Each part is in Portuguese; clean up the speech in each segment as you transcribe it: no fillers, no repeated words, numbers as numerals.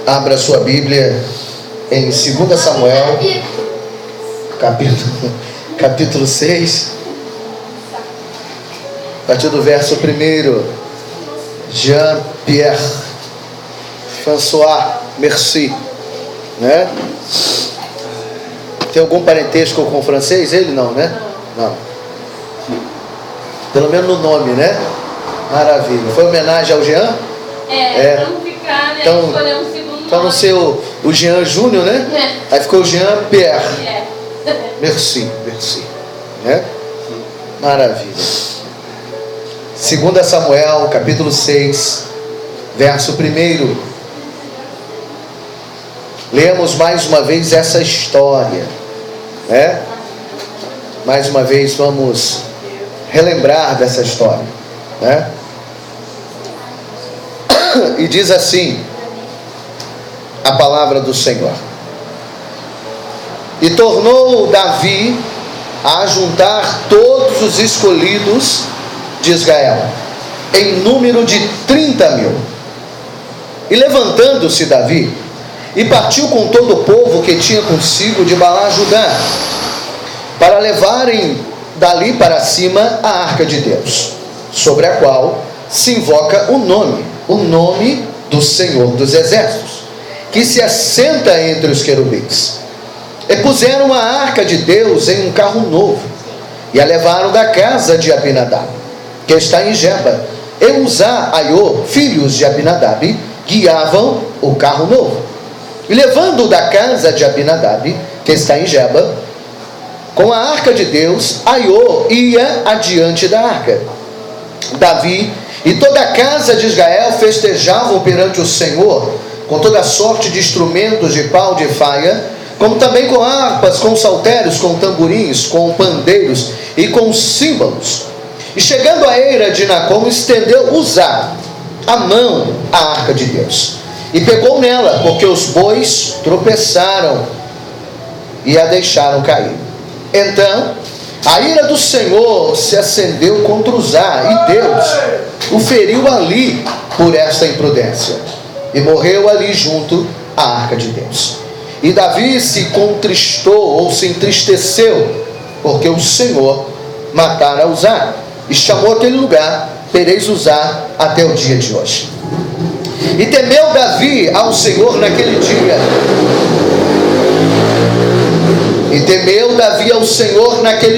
Abra sua Bíblia em 2 Samuel, capítulo 6, a partir do verso 1. Jean-Pierre François Merci, né? Tem algum parentesco com o francês? Ele não, né? Não. Pelo menos no nome, né? Maravilha. Foi homenagem ao Jean? Vamos ficar, né? Então, Escolher um segundo para não ser o Jean Júnior, né? Aí ficou Jean-Pierre. Merci, né? Maravilha. 2 Samuel, capítulo 6, verso 1. Lemos mais uma vez essa história, né? Mais uma vez vamos relembrar dessa história, né? E diz assim a palavra do Senhor: e tornou Davi a juntar todos os escolhidos de Israel, em número de 30.000. E levantando-se Davi, e partiu com todo o povo que tinha consigo de Baalá-Judá, para levarem dali para cima a arca de Deus, sobre a qual se invoca o nome do Senhor dos Exércitos, que se assenta entre os querubins. E puseram a arca de Deus em um carro novo, e a levaram da casa de Abinadab, que está em Geba. E Uzá, Aiô, filhos de Abinadab, guiavam o carro novo. E levando da casa de Abinadab, que está em Geba, com a arca de Deus, Aiô ia adiante da arca. Davi e toda a casa de Israel festejavam perante o Senhor, com toda sorte de instrumentos de pau de faia, como também com harpas, com saltérios, com tamborins, com pandeiros e com símbolos. E chegando à eira de Nacon, estendeu Uzá a mão à arca de Deus, e pegou nela, porque os bois tropeçaram e a deixaram cair. Então a ira do Senhor se acendeu contra Uzá, e Deus o feriu ali por esta imprudência, e morreu ali junto à arca de Deus. E Davi se contristou, ou se entristeceu, porque o Senhor matara Uzá, e chamou aquele lugar Perez Uzá até o dia de hoje. E temeu Davi ao Senhor naquele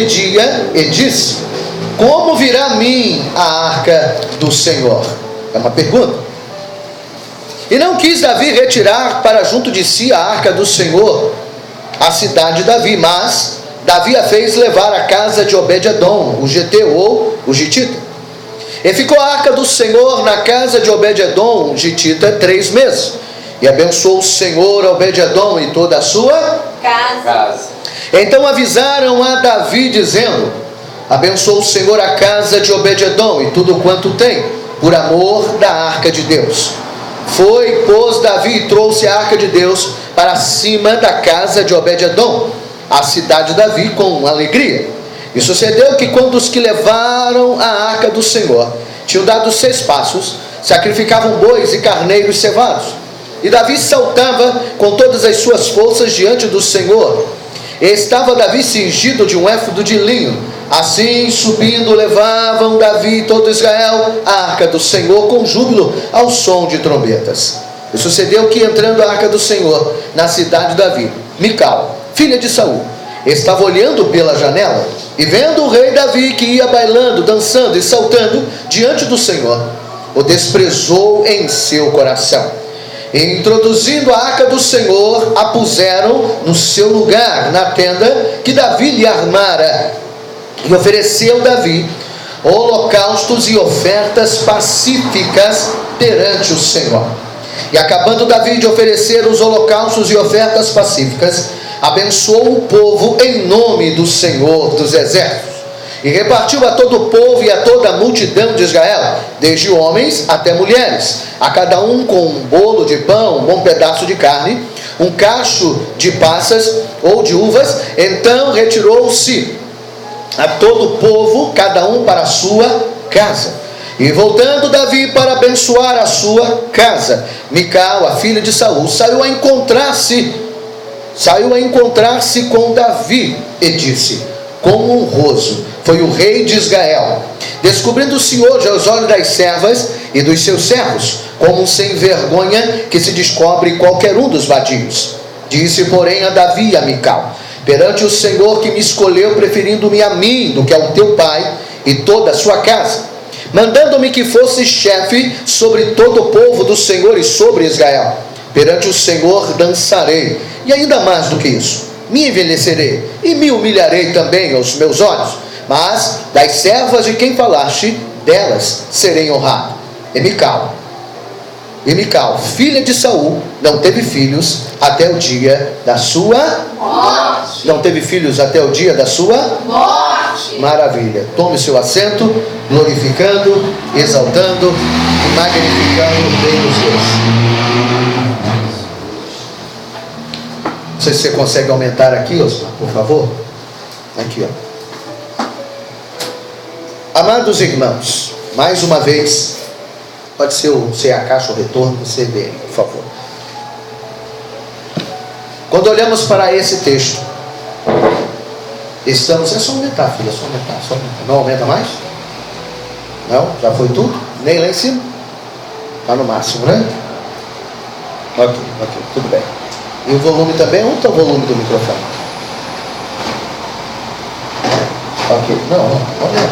dia. E disse: como virá a mim a arca do Senhor? É uma pergunta. E não quis Davi retirar para junto de si a arca do Senhor, a cidade de Davi, mas Davi a fez levar à casa de Obed-edom, o geteu, ou o gitita. E ficou a arca do Senhor na casa de Obed-edom, o gitita, 3 meses. E abençoou o Senhor a Obed-edom e toda a sua casa. Então avisaram a Davi, dizendo: abençoou o Senhor a casa de Obed-edom e tudo quanto tem, por amor da arca de Deus. Foi, pois, Davi e trouxe a arca de Deus para cima da casa de Obed-edom, a cidade de Davi, com alegria. E sucedeu que quando os que levaram a arca do Senhor tinham dado 6 passos, sacrificavam bois e carneiros cevados. E Davi saltava com todas as suas forças diante do Senhor. E estava Davi cingido de um éfodo de linho. Assim, subindo, levavam Davi e todo Israel a arca do Senhor com júbilo ao som de trombetas. E sucedeu que, entrando a arca do Senhor na cidade de Davi, Mical, filha de Saul, estava olhando pela janela, e vendo o rei Davi que ia bailando, dançando e saltando diante do Senhor, o desprezou em seu coração. E introduzindo a arca do Senhor, a puseram no seu lugar, na tenda que Davi lhe armara. E ofereceu Davi holocaustos e ofertas pacíficas perante o Senhor. E acabando Davi de oferecer os holocaustos e ofertas pacíficas, abençoou o povo em nome do Senhor dos Exércitos. E repartiu a todo o povo e a toda a multidão de Israel, desde homens até mulheres, a cada um com um bolo de pão, um bom pedaço de carne, um cacho de passas ou de uvas. Então retirou-se a todo o povo, cada um para a sua casa. E voltando Davi para abençoar abençoar a sua casa. Mical, a filha de Saul, saiu a encontrar-se com Davi e disse: quão honroso foi o rei de Israel, descobrindo o Senhor aos olhos das servas e dos seus servos, como um sem vergonha que se descobre qualquer um dos vadios. Disse, porém, a Davi e a Mical: perante o Senhor que me escolheu, preferindo-me a mim do que ao teu pai e toda a sua casa, mandando-me que fosse chefe sobre todo o povo do Senhor e sobre Israel. Perante o Senhor dançarei, e ainda mais do que isso, me envelhecerei e me humilharei também aos meus olhos, mas das servas de quem falaste, delas serei honrado. E Mical, filha de Saul, não teve filhos até o dia da sua morte. Não teve filhos até o dia da sua morte. Maravilha. Tome seu assento, glorificando, exaltando e magnificando o Deus dos Deus. Não sei se você consegue aumentar aqui, Osmar, por favor. Aqui, ó. Amados irmãos, mais uma vez, pode ser o CAK ou o retorno, você vê aí, por favor. Quando olhamos para esse texto, estamos... É só aumentar, filha, só aumentar. Não aumenta mais? Não? Já foi tudo? Nem lá em cima? Está no máximo, né? Ok, tudo bem. E o volume também? Onde está o volume do microfone? Ok, não, olha.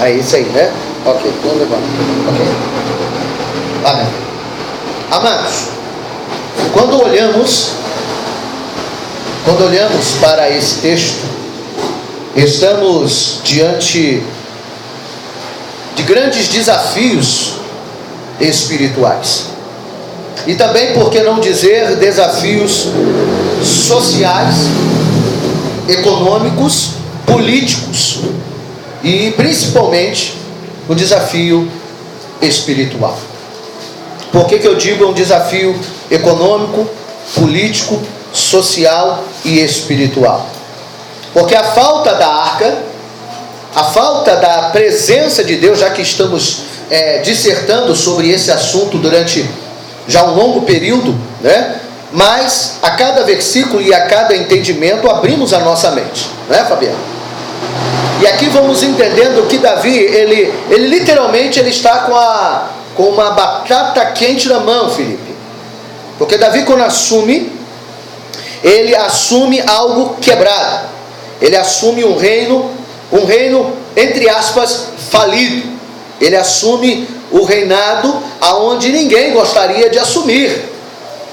É isso aí, né? Ok, vamos levar. Ok. Amém. Amados, quando olhamos para esse texto, estamos diante de grandes desafios espirituais. E também, por que não dizer, desafios sociais, econômicos, políticos e principalmente o desafio espiritual. Por que eu digo um desafio econômico, político, social e espiritual? Porque a falta da arca, a falta da presença de Deus, já que estamos dissertando sobre esse assunto durante já um longo período, né? Mas a cada versículo e a cada entendimento abrimos a nossa mente, não é, Fabiano? E aqui vamos entendendo que Davi, ele literalmente está com uma batata quente na mão, Felipe. Porque Davi, quando ele assume algo quebrado. Ele assume um reino, entre aspas, falido. Ele assume o reinado aonde ninguém gostaria de assumir.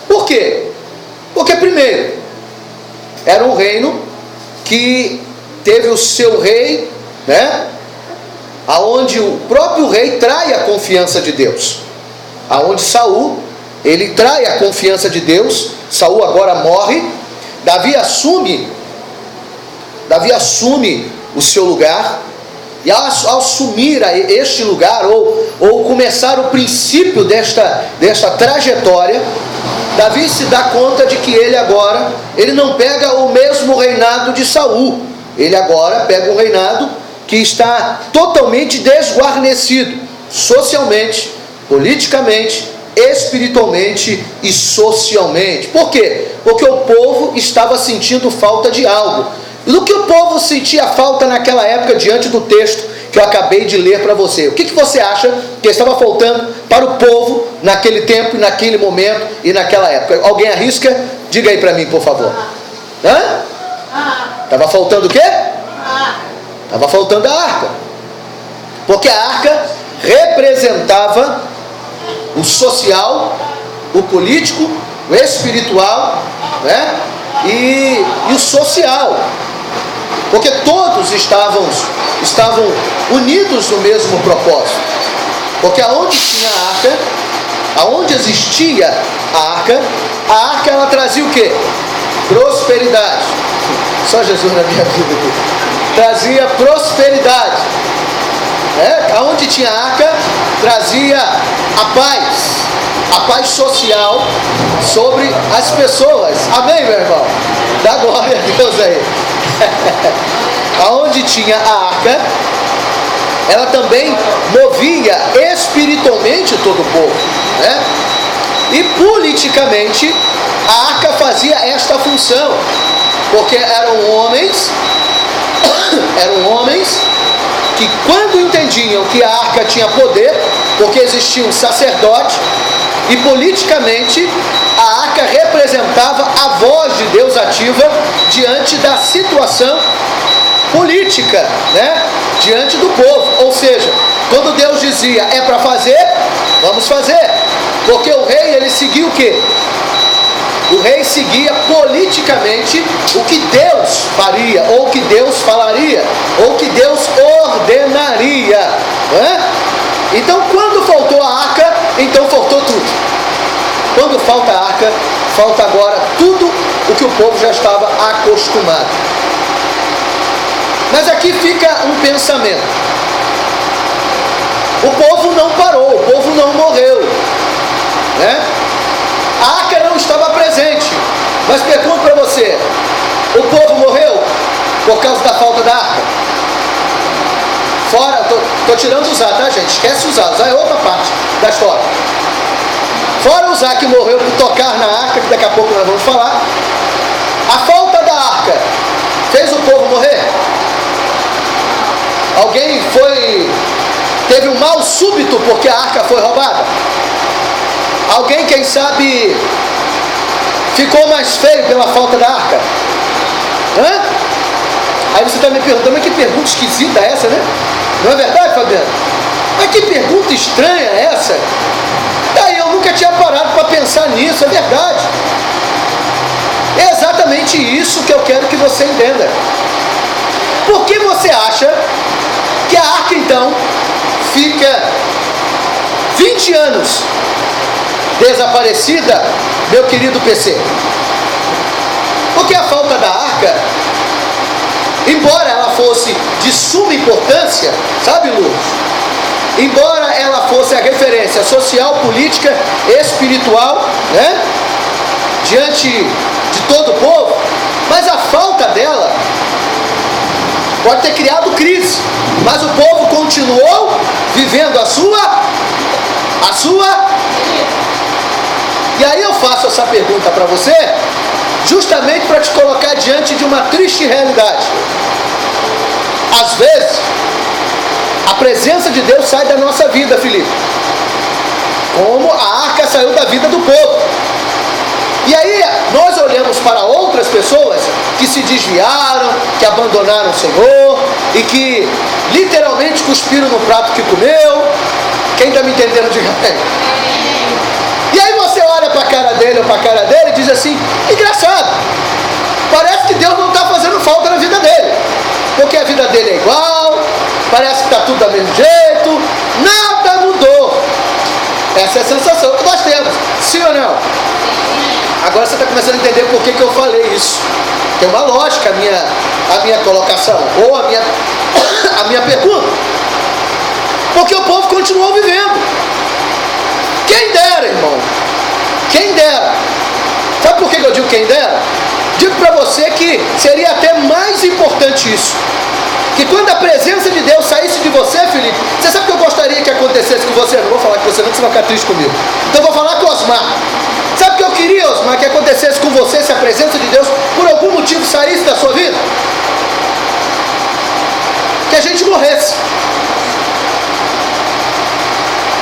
Por quê? Porque, primeiro, era um reino que teve o seu rei, né? Aonde o próprio rei trai a confiança de Deus. Aonde Saul, ele trai a confiança de Deus. Saul agora morre. Davi assume o seu lugar. E ao assumir este lugar, ou começar o princípio desta trajetória, Davi se dá conta de que ele não pega o mesmo reinado de Saul. Ele agora pega um reinado que está totalmente desguarnecido, socialmente, politicamente, espiritualmente e socialmente. Por quê? Porque o povo estava sentindo falta de algo. E do que o povo sentia falta naquela época, diante do texto que eu acabei de ler para você? O que você acha que estava faltando para o povo naquele tempo, naquele momento e naquela época? Alguém arrisca? Diga aí para mim, por favor. Hã? Estava faltando o quê? Estava faltando a arca. Porque a arca representava o social, o político, o espiritual, né? E o social. Porque todos estavam unidos no mesmo propósito. Porque aonde tinha a arca, aonde existia a arca ela trazia o quê? Prosperidade. Só Jesus na minha vida aqui. Trazia prosperidade. Aonde tinha a arca, trazia a paz social sobre as pessoas. Amém, meu irmão? Dá glória a Deus aí. Aonde tinha a arca, ela também movia espiritualmente todo o povo, né? E politicamente a arca fazia esta função, porque eram homens que, quando entendiam que a arca tinha poder, porque existia um sacerdote, e politicamente a arca representava a voz de Deus ativa diante da situação política, né? Diante do povo. Ou seja, quando Deus dizia é para fazer, vamos fazer, porque o rei, ele seguia o quê? O rei seguia politicamente o que Deus faria, ou o que Deus falaria, ou o que Deus ordenaria, né? Então, quando faltou a arca, então faltou tudo. Quando falta a arca, falta agora tudo o que o povo já estava acostumado. Mas aqui fica um pensamento. O povo não parou, o povo não morreu, né? A arca não estava presente. Mas pergunto para você, o povo morreu por causa da falta da arca? Fora, estou tirando Uzá, tá, gente? Esquece Uzá é outra parte da história. Fora Uzá, que morreu por tocar na arca, que daqui a pouco nós vamos falar, a falta da arca fez o povo morrer? Alguém teve um mal súbito porque a arca foi roubada? Alguém, quem sabe, ficou mais feio pela falta da arca? Hã? Aí você está me perguntando, mas que pergunta esquisita é essa, né? Não é verdade, Fabiano? Mas que pergunta estranha é essa? Daí eu nunca tinha parado para pensar nisso, é verdade. É exatamente isso que eu quero que você entenda. Por que você acha que a arca, então, fica 20 anos desaparecida, meu querido PC? Porque a falta da arca, embora ela fosse de suma importância, sabe, Luz? Embora ela fosse a referência social, política, espiritual, né? Diante de todo o povo, mas a falta dela pode ter criado crise, mas o povo continuou vivendo a sua. E aí eu faço essa pergunta para você, justamente para te colocar diante de uma triste realidade. Às vezes, a presença de Deus sai da nossa vida, Felipe, como a arca saiu da vida do povo. E aí nós olhamos para outras pessoas que se desviaram, que abandonaram o Senhor e que literalmente cuspiram no prato que comeu. Quem está me entendendo, diga bem. E aí você olha para a cara dele ou para a cara dele e diz assim, engraçado, parece que Deus não está fazendo falta na vida dele, porque a vida dele é igual, parece que está tudo do mesmo jeito, nada mudou. Essa é a sensação que nós temos, sim ou não? Agora você está começando a entender por que eu falei isso. Tem uma lógica a minha colocação, ou a minha pergunta. Porque o povo continuou vivendo. Quem dera, irmão, quem dera. Sabe por que eu digo quem dera? Digo para você que seria até mais importante isso, que quando a presença de Deus saísse de você, Felipe, você sabe o que eu gostaria que acontecesse com você? Não vou falar com você não, que você vai ficar triste comigo. Então eu vou falar com o Osmar. Sabe o que eu queria, Osmar, que acontecesse com você se a presença de Deus por algum motivo saísse da sua vida? Que a gente morresse.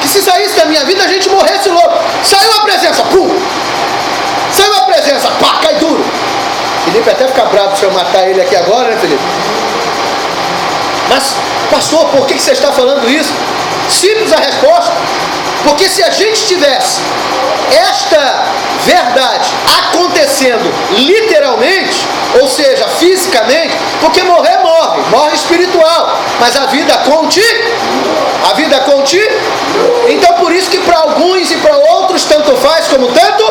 Que se saísse da minha vida, a gente morresse logo. Saiu a presença, pum! Saiu a presença, pá, cai duro. Felipe até fica bravo se eu matar ele aqui agora, né, Felipe? Mas, pastor, por que você está falando isso? Simples a resposta. Porque se a gente tivesse esta verdade acontecendo literalmente, ou seja, fisicamente, porque morre espiritual, mas a vida continua. Então por isso que para alguns e para outros tanto faz como tanto,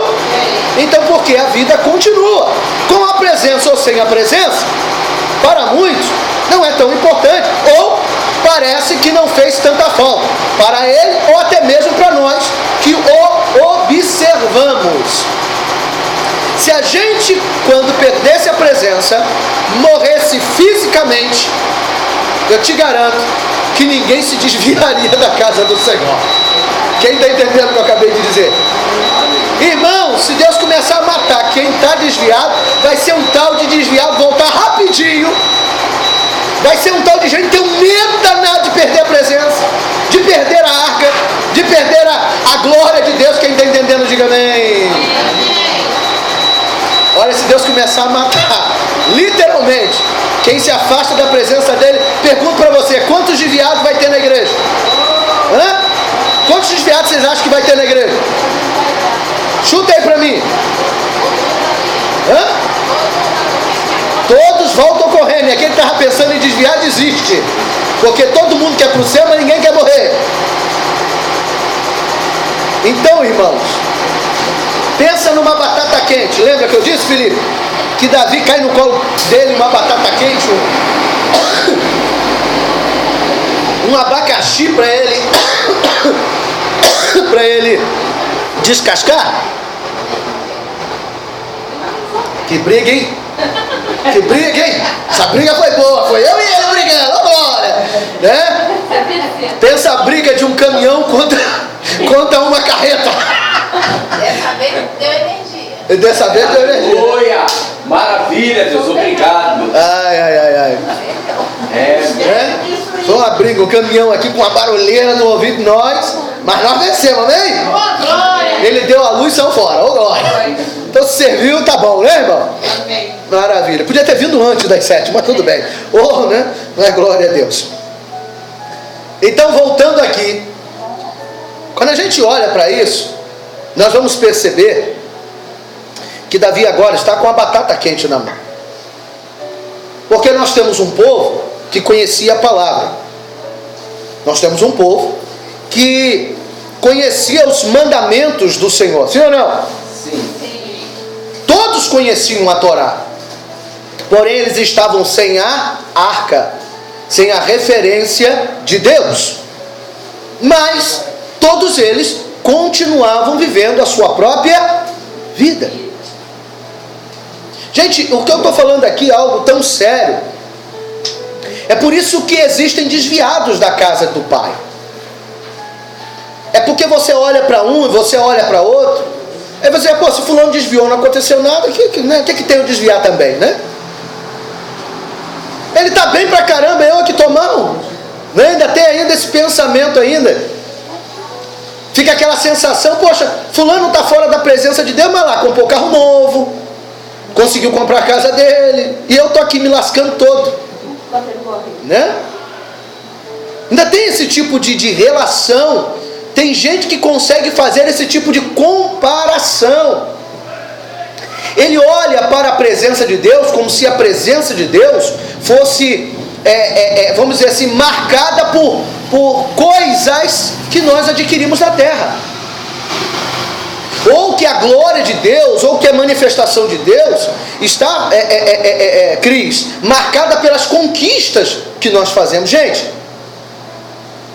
então porque a vida continua, com a presença ou sem a presença, para muitos não é tão importante, ou parece que não fez tanta falta para ele, ou até mesmo para nós que o observamos. Se a gente, quando perdesse a presença, morresse fisicamente, eu te garanto que ninguém se desviaria da casa do Senhor. Quem está entendendo o que eu acabei de dizer? Irmão, se Deus começar a matar quem está desviado, vai ser um tal de desviado voltar rapidinho. Vai ser um tal de gente que tem um medo danado de perder a presença, de perder a arca, de perder a glória de Deus. Quem está entendendo, diga amém. Olha, se Deus começar a matar, literalmente, quem se afasta da presença dele, pergunto para você, quantos desviados vai ter na igreja? Hã? Quantos desviados vocês acham que vai ter na igreja? Chuta aí para mim. Hã? Todos voltam correndo. E aquele que estava pensando em desviar, desiste. Porque todo mundo quer para o céu, mas ninguém quer morrer. Então, irmãos, pensa numa batata quente. Lembra que eu disse, Felipe? Que Davi cai no colo dele uma batata quente, um abacaxi para ele para ele descascar. Que briga, hein? Que briga, hein? Essa briga foi boa, foi eu e ele brigando, ô glória, né? Pensa a briga de um caminhão contra uma carreta. Dessa vez deu energia. Dessa vez deu energia. Aleluia! Maravilha, Deus, obrigado. Ai. Foi uma briga, um caminhão aqui com uma barulheira no ouvido de nós, mas nós vencemos, amém? Ele deu a luz e saiu fora, ô glória. Então se serviu, tá bom, né, irmão? Amém. Maravilha. Podia ter vindo antes das 7, mas tudo bem. Né? Mas glória a Deus. Então, voltando aqui, quando a gente olha para isso, nós vamos perceber que Davi agora está com a batata quente na mão. Porque nós temos um povo que conhecia a palavra. Nós temos um povo que conhecia os mandamentos do Senhor. Sim ou não? Sim. Todos conheciam a Torá. Porém, eles estavam sem a arca, sem a referência de Deus. Mas todos eles continuavam vivendo a sua própria vida. Gente, o que eu estou falando aqui é algo tão sério. É por isso que existem desviados da casa do Pai. É porque você olha para um e você olha para outro. Aí você diz, se fulano desviou, não aconteceu nada, o que tem o desviar também, né? Ele está bem pra caramba, eu que estou mal. Ainda tem ainda esse pensamento ainda. Fica aquela sensação, poxa, fulano está fora da presença de Deus, mas lá comprou carro novo, conseguiu comprar a casa dele, e eu estou aqui me lascando todo. Né? Ainda tem esse tipo de relação. Tem gente que consegue fazer esse tipo de comparação. Ele olha para a presença de Deus como se a presença de Deus fosse, vamos dizer assim, marcada por coisas que nós adquirimos na terra. Ou que a glória de Deus, ou que a manifestação de Deus está, Cris, marcada pelas conquistas que nós fazemos. Gente,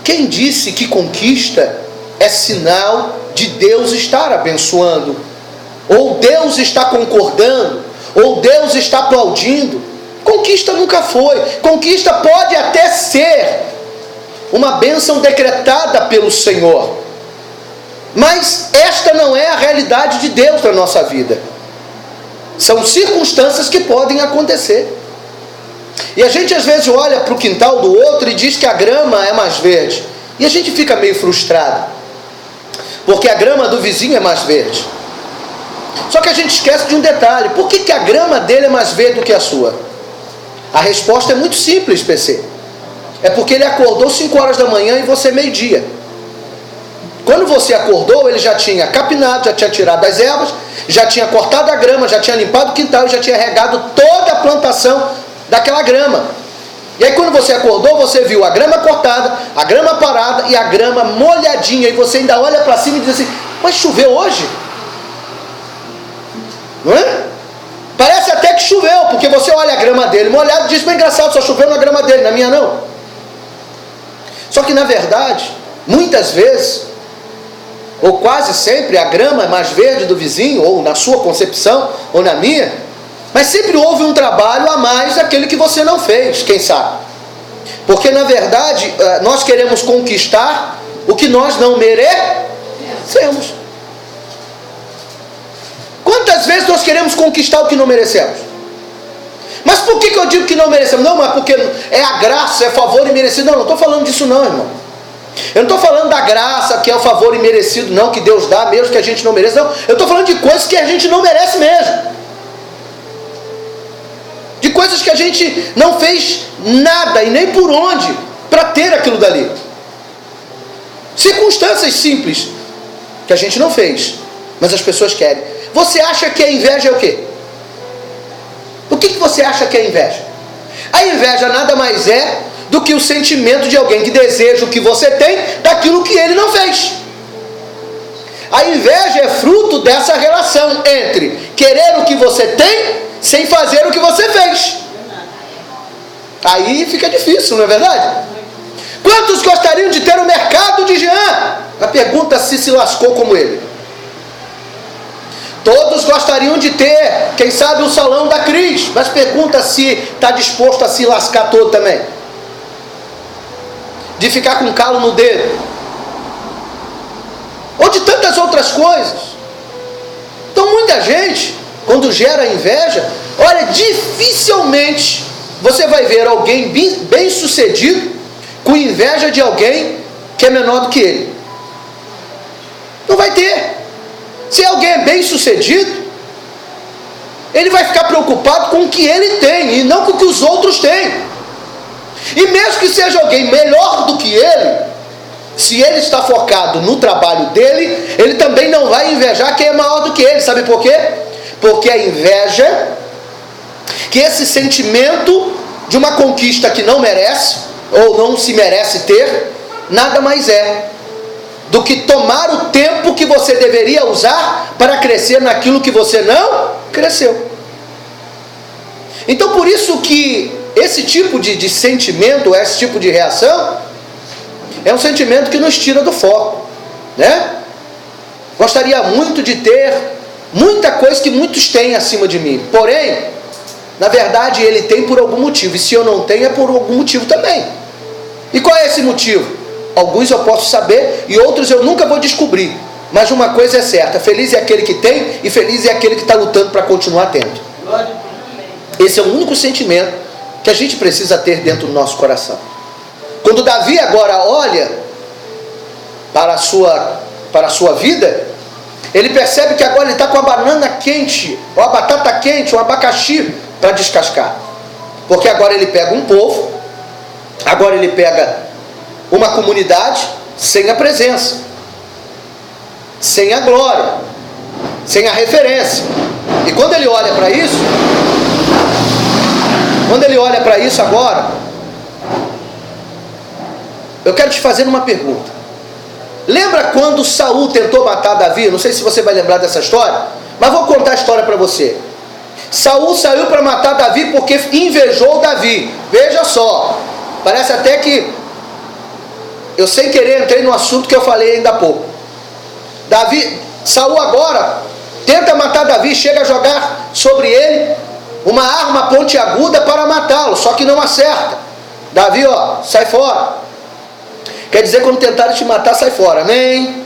quem disse que conquista é sinal de Deus estar abençoando, ou Deus está concordando, ou Deus está aplaudindo? Conquista nunca foi. Conquista pode até ser uma bênção decretada pelo Senhor, mas esta não é a realidade de Deus na nossa vida. São circunstâncias que podem acontecer. E a gente às vezes olha para o quintal do outro e diz que a grama é mais verde, e a gente fica meio frustrado, porque a grama do vizinho é mais verde. Só que a gente esquece de um detalhe: por que a grama dele é mais verde do que a sua? A resposta é muito simples, PC. É porque ele acordou 5 horas da manhã e você meio-dia. Quando você acordou, ele já tinha capinado, já tinha tirado as ervas, já tinha cortado a grama, já tinha limpado o quintal, já tinha regado toda a plantação daquela grama. E aí quando você acordou, você viu a grama cortada, a grama parada e a grama molhadinha. E você ainda olha para cima e diz assim: mas choveu hoje? Não é? Parece até que choveu, porque você olha a grama dele molhada e diz: bem engraçado, só choveu na grama dele, na minha não. Só que na verdade, muitas vezes, ou quase sempre, a grama é mais verde do vizinho, ou na sua concepção, ou na minha, mas sempre houve um trabalho a mais daquele que você não fez, quem sabe? Porque na verdade nós queremos conquistar o que nós não merecemos. Quantas vezes nós queremos conquistar o que não merecemos? Mas por que eu digo que não merecemos? Não, mas porque é a graça, é favor imerecido. Não, não estou falando disso não, irmão. Eu não estou falando da graça, que é o favor imerecido, não, que Deus dá mesmo que a gente não merece, não. Eu estou falando de coisas que a gente não merece mesmo. De coisas que a gente não fez nada e nem por onde para ter aquilo dali. Circunstâncias simples que a gente não fez, mas as pessoas querem. Você acha que a inveja é o quê? O que você acha que é inveja? A inveja nada mais é do que o sentimento de alguém que deseja o que você tem daquilo que ele não fez. A inveja é fruto dessa relação entre querer o que você tem sem fazer o que você fez. Aí fica difícil, não é verdade? Quantos gostariam de ter o mercado de Jean? A pergunta se lascou como ele. Todos gostariam de ter, quem sabe, o salão da Cris, mas pergunta se está disposto a se lascar todo também. De ficar com calo no dedo. Ou de tantas outras coisas. Então muita gente, quando gera inveja, olha, dificilmente você vai ver alguém bem sucedido com inveja de alguém que é menor do que ele. Não vai ter. Se alguém é bem sucedido, ele vai ficar preocupado com o que ele tem e não com o que os outros têm. E mesmo que seja alguém melhor do que ele, se ele está focado no trabalho dele, ele também não vai invejar quem é maior do que ele. Sabe por quê? Porque a inveja, que esse sentimento de uma conquista que não merece, ou não se merece ter, nada mais é do que tomar o tempo que você deveria usar para crescer naquilo que você não cresceu. Então por isso que esse tipo de sentimento, esse tipo de reação, é um sentimento que nos tira do foco, né? Gostaria muito de ter muita coisa que muitos têm acima de mim, porém, na verdade ele tem por algum motivo, e se eu não tenho é por algum motivo também. E qual é esse motivo? Alguns eu posso saber e outros eu nunca vou descobrir, mas uma coisa é certa: feliz é aquele que tem e feliz é aquele que está lutando para continuar tendo. Esse é o único sentimento que a gente precisa ter dentro do nosso coração. Quando Davi agora olha para a sua vida, ele percebe que agora ele está com a banana quente, ou a batata quente, ou o abacaxi para descascar, porque agora ele pega um povo, agora ele pega uma comunidade sem a presença, sem a glória, sem a referência. E quando ele olha para isso, agora, eu quero te fazer uma pergunta. Lembra quando Saul tentou matar Davi? Não sei se você vai lembrar dessa história, mas vou contar a história para você. Saul saiu para matar Davi porque invejou Davi. Veja só, parece até que eu sem querer entrei no assunto que eu falei ainda há pouco. Saul agora tenta matar Davi, chega a jogar sobre ele uma arma pontiaguda para matá-lo, só que não acerta. Davi, sai fora. Quer dizer, quando tentarem te matar, sai fora, amém?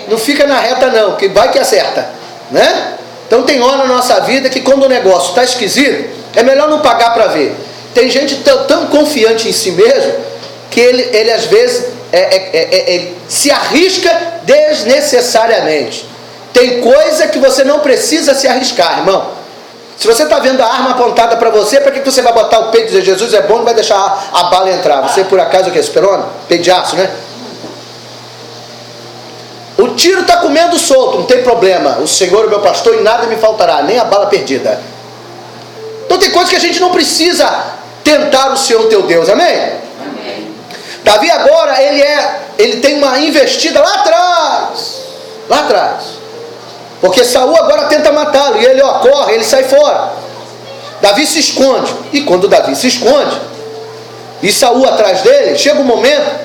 Não fica na reta não, que vai que acerta, né? Então tem hora na nossa vida que quando o negócio está esquisito, é melhor não pagar para ver. Tem gente tão confiante em si mesmo, que ele às vezes se arrisca desnecessariamente. Tem coisa que você não precisa se arriscar, irmão. Se você está vendo a arma apontada para você, para que você vai botar o peito e dizer Jesus é bom e vai deixar a bala entrar? Você por acaso o que? Esperona? Peito de aço, né? O tiro está comendo solto, não tem problema. O Senhor é meu pastor e nada me faltará, nem a bala perdida. Então tem coisas que a gente não precisa tentar o Senhor teu Deus, amém? Davi agora, ele tem uma investida lá atrás, porque Saul agora tenta matá-lo, e ele corre, ele sai fora. Davi se esconde, e quando Davi se esconde, e Saul atrás dele, chega um momento,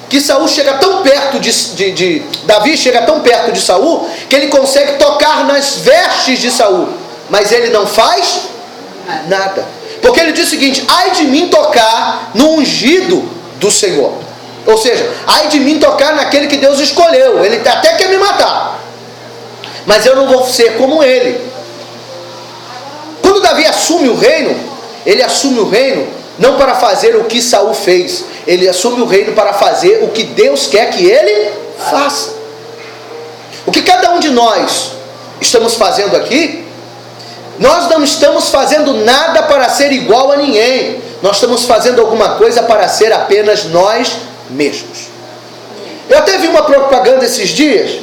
que Saul chega tão perto Davi chega tão perto de Saul, que ele consegue tocar nas vestes de Saul, mas ele não faz nada. Porque ele diz o seguinte: ai de mim tocar no ungido do Senhor. Ou seja, ai de mim tocar naquele que Deus escolheu. Ele até quer me matar, mas eu não vou ser como ele. Quando Davi assume o reino, ele assume o reino não para fazer o que Saul fez. Ele assume o reino para fazer o que Deus quer que ele faça. O que cada um de nós estamos fazendo aqui, nós não estamos fazendo nada para ser igual a ninguém. Nós estamos fazendo alguma coisa para ser apenas nós mesmos. Eu até vi uma propaganda esses dias,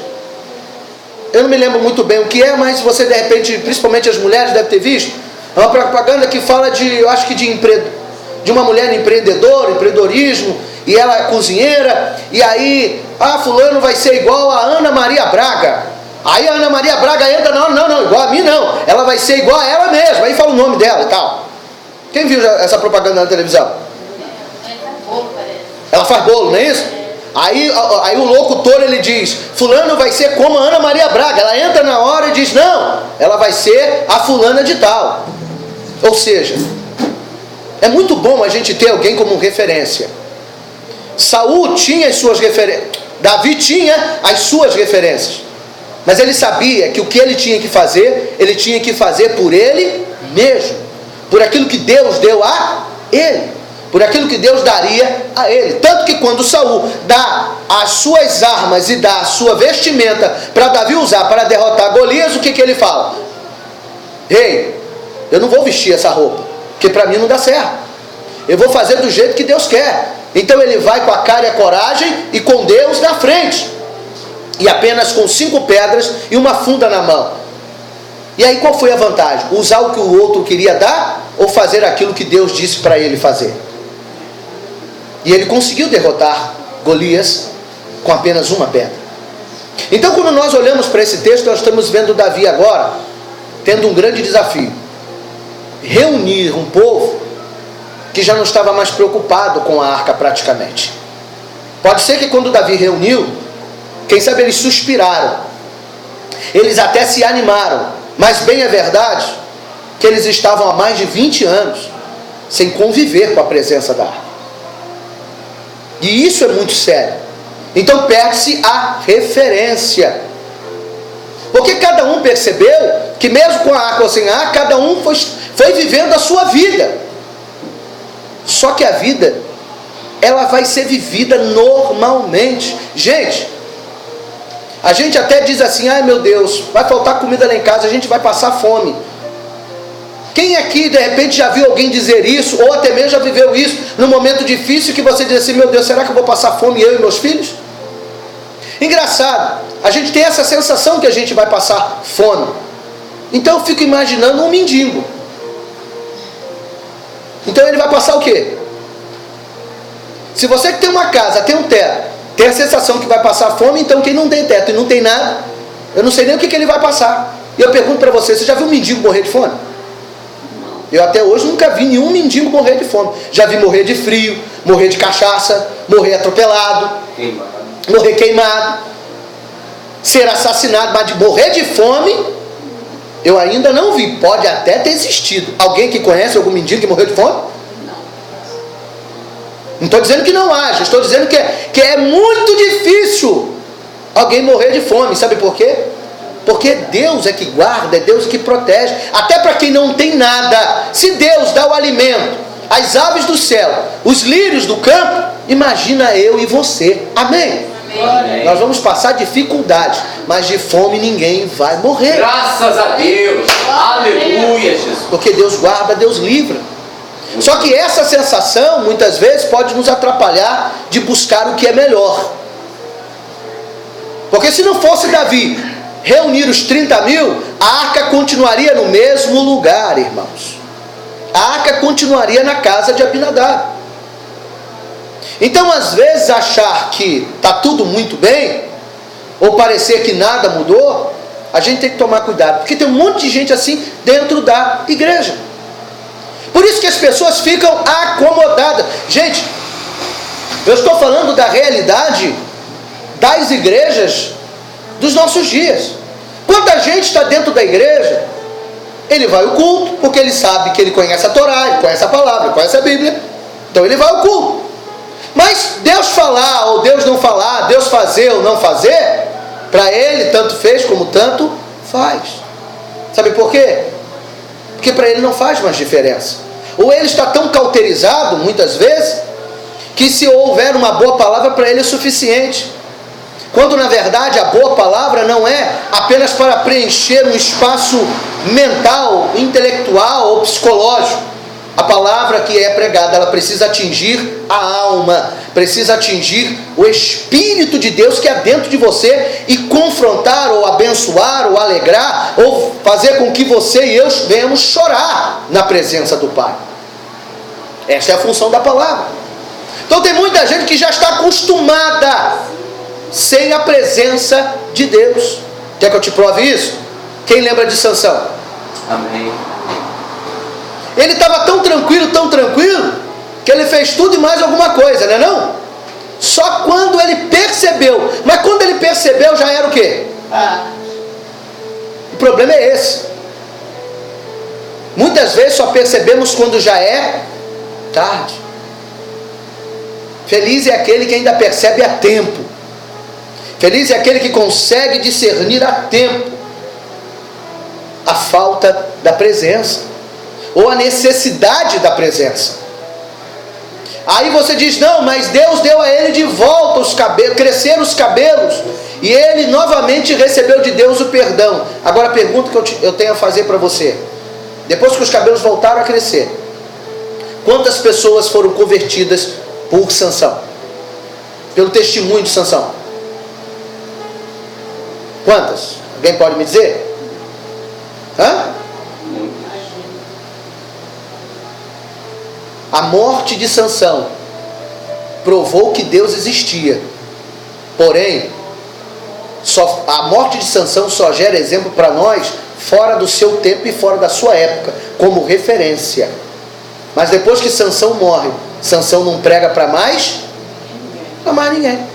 eu não me lembro muito bem o que é, mas você de repente, principalmente as mulheres, deve ter visto. É uma propaganda que fala de, eu acho que de uma mulher empreendedora, empreendedorismo, e ela é cozinheira, e aí, fulano vai ser igual a Ana Maria Braga. Aí a Ana Maria Braga entra, não, igual a mim não, ela vai ser igual a ela mesma, aí fala o nome dela e tal. Quem viu essa propaganda na televisão? Ela faz bolo, não é isso? Aí o locutor, ele diz: fulano vai ser como a Ana Maria Braga. Ela entra na hora e diz: não, ela vai ser a fulana de tal. Ou seja, é muito bom a gente ter alguém como referência. Saul tinha as suas referências, Davi tinha as suas referências, mas ele sabia que o que ele tinha que fazer por ele mesmo, por aquilo que Deus deu a ele, por aquilo que Deus daria a ele. Tanto que quando Saul dá as suas armas e dá a sua vestimenta para Davi usar para derrotar Golias, o que ele fala? Ei, eu não vou vestir essa roupa, porque para mim não dá certo. Eu vou fazer do jeito que Deus quer. Então ele vai com a cara e a coragem e com Deus na frente, e apenas com 5 pedras e uma funda na mão. E aí qual foi a vantagem? Usar o que o outro queria dar, ou fazer aquilo que Deus disse para ele fazer? E ele conseguiu derrotar Golias com apenas uma pedra. Então quando nós olhamos para esse texto, nós estamos vendo Davi agora tendo um grande desafio: reunir um povo que já não estava mais preocupado com a arca praticamente. Pode ser que quando Davi reuniu, quem sabe eles suspiraram, eles até se animaram, mas bem é verdade que eles estavam há mais de 20 anos sem conviver com a presença da arca. E isso é muito sério. Então perde-se a referência, porque cada um percebeu que mesmo com a arca ou sem a arca, cada um foi vivendo a sua vida. Só que a vida, ela vai ser vivida normalmente. Gente, a gente até diz assim: ai meu Deus, vai faltar comida lá em casa, a gente vai passar fome. Quem aqui de repente já viu alguém dizer isso, ou até mesmo já viveu isso num momento difícil, que você diz assim: meu Deus, será que eu vou passar fome, eu e meus filhos? Engraçado, a gente tem essa sensação que a gente vai passar fome. Então eu fico imaginando um mendigo. Então ele vai passar o quê? Se você que tem uma casa, tem um teto, tem a sensação que vai passar fome, então quem não tem teto e não tem nada, eu não sei nem o que ele vai passar. E eu pergunto para você já viu um mendigo morrer de fome? Eu até hoje nunca vi nenhum mendigo morrer de fome. Já vi morrer de frio, morrer de cachaça, morrer atropelado, morrer queimado, ser assassinado, mas de morrer de fome eu ainda não vi. Pode até ter existido. Alguém que conhece algum mendigo que morreu de fome? Não estou dizendo que não haja, estou dizendo que é muito difícil alguém morrer de fome. Sabe por quê? Porque Deus é que guarda, é Deus que protege. Até para quem não tem nada, se Deus dá o alimento, as aves do céu, os lírios do campo, imagina eu e você. Amém? Amém. Nós vamos passar dificuldades, mas de fome ninguém vai morrer. Graças a Deus. Aleluia, Jesus. Porque Deus guarda, Deus livra. Só que essa sensação muitas vezes pode nos atrapalhar de buscar o que é melhor. Porque se não fosse Davi reunir os 30 mil, a arca continuaria no mesmo lugar, irmãos. A arca continuaria na casa de Abinadab. Então às vezes achar que está tudo muito bem, ou parecer que nada mudou, a gente tem que tomar cuidado, porque tem um monte de gente assim dentro da igreja. Por isso que as pessoas ficam acomodadas. Gente, eu estou falando da realidade das igrejas dos nossos dias. Quanta gente está dentro da igreja Ele vai ao culto, porque ele sabe que ele conhece a Torá, ele conhece a palavra, ele conhece a Bíblia. Então ele vai ao culto. Mas Deus falar ou Deus não falar, Deus fazer ou não fazer, para ele tanto fez como tanto faz. Sabe por quê? Porque para ele não faz mais diferença. Ou ele está tão cauterizado, muitas vezes, que se houver uma boa palavra para ele é suficiente. Quando na verdade a boa palavra não é apenas para preencher um espaço mental, intelectual ou psicológico. A palavra que é pregada, ela precisa atingir a alma, precisa atingir o Espírito de Deus que é dentro de você e confrontar, ou abençoar, ou alegrar, ou fazer com que você e eu venhamos chorar na presença do Pai. Esta é a função da palavra. Então tem muita gente que já está acostumada sem a presença de Deus. Quer que eu te prove isso? Quem lembra de Sansão? Amém. Ele estava tão tranquilo, que ele fez tudo e mais alguma coisa, não é não? Só quando ele percebeu. Mas quando ele percebeu já era o quê? O problema é esse. Muitas vezes só percebemos quando já é tarde. Feliz é aquele que ainda percebe a tempo. Feliz é aquele que consegue discernir a tempo a falta da presença, ou a necessidade da presença. Aí você diz, não, mas Deus deu a ele de volta os cabelos, cresceram os cabelos, e ele novamente recebeu de Deus o perdão. Agora a pergunta que eu tenho a fazer para você: depois que os cabelos voltaram a crescer, quantas pessoas foram convertidas por Sansão? Pelo testemunho de Sansão? Quantas? Alguém pode me dizer? A morte de Sansão provou que Deus existia. Porém, a morte de Sansão só gera exemplo para nós fora do seu tempo e fora da sua época, como referência. Mas depois que Sansão morre, Sansão não prega para mais ninguém.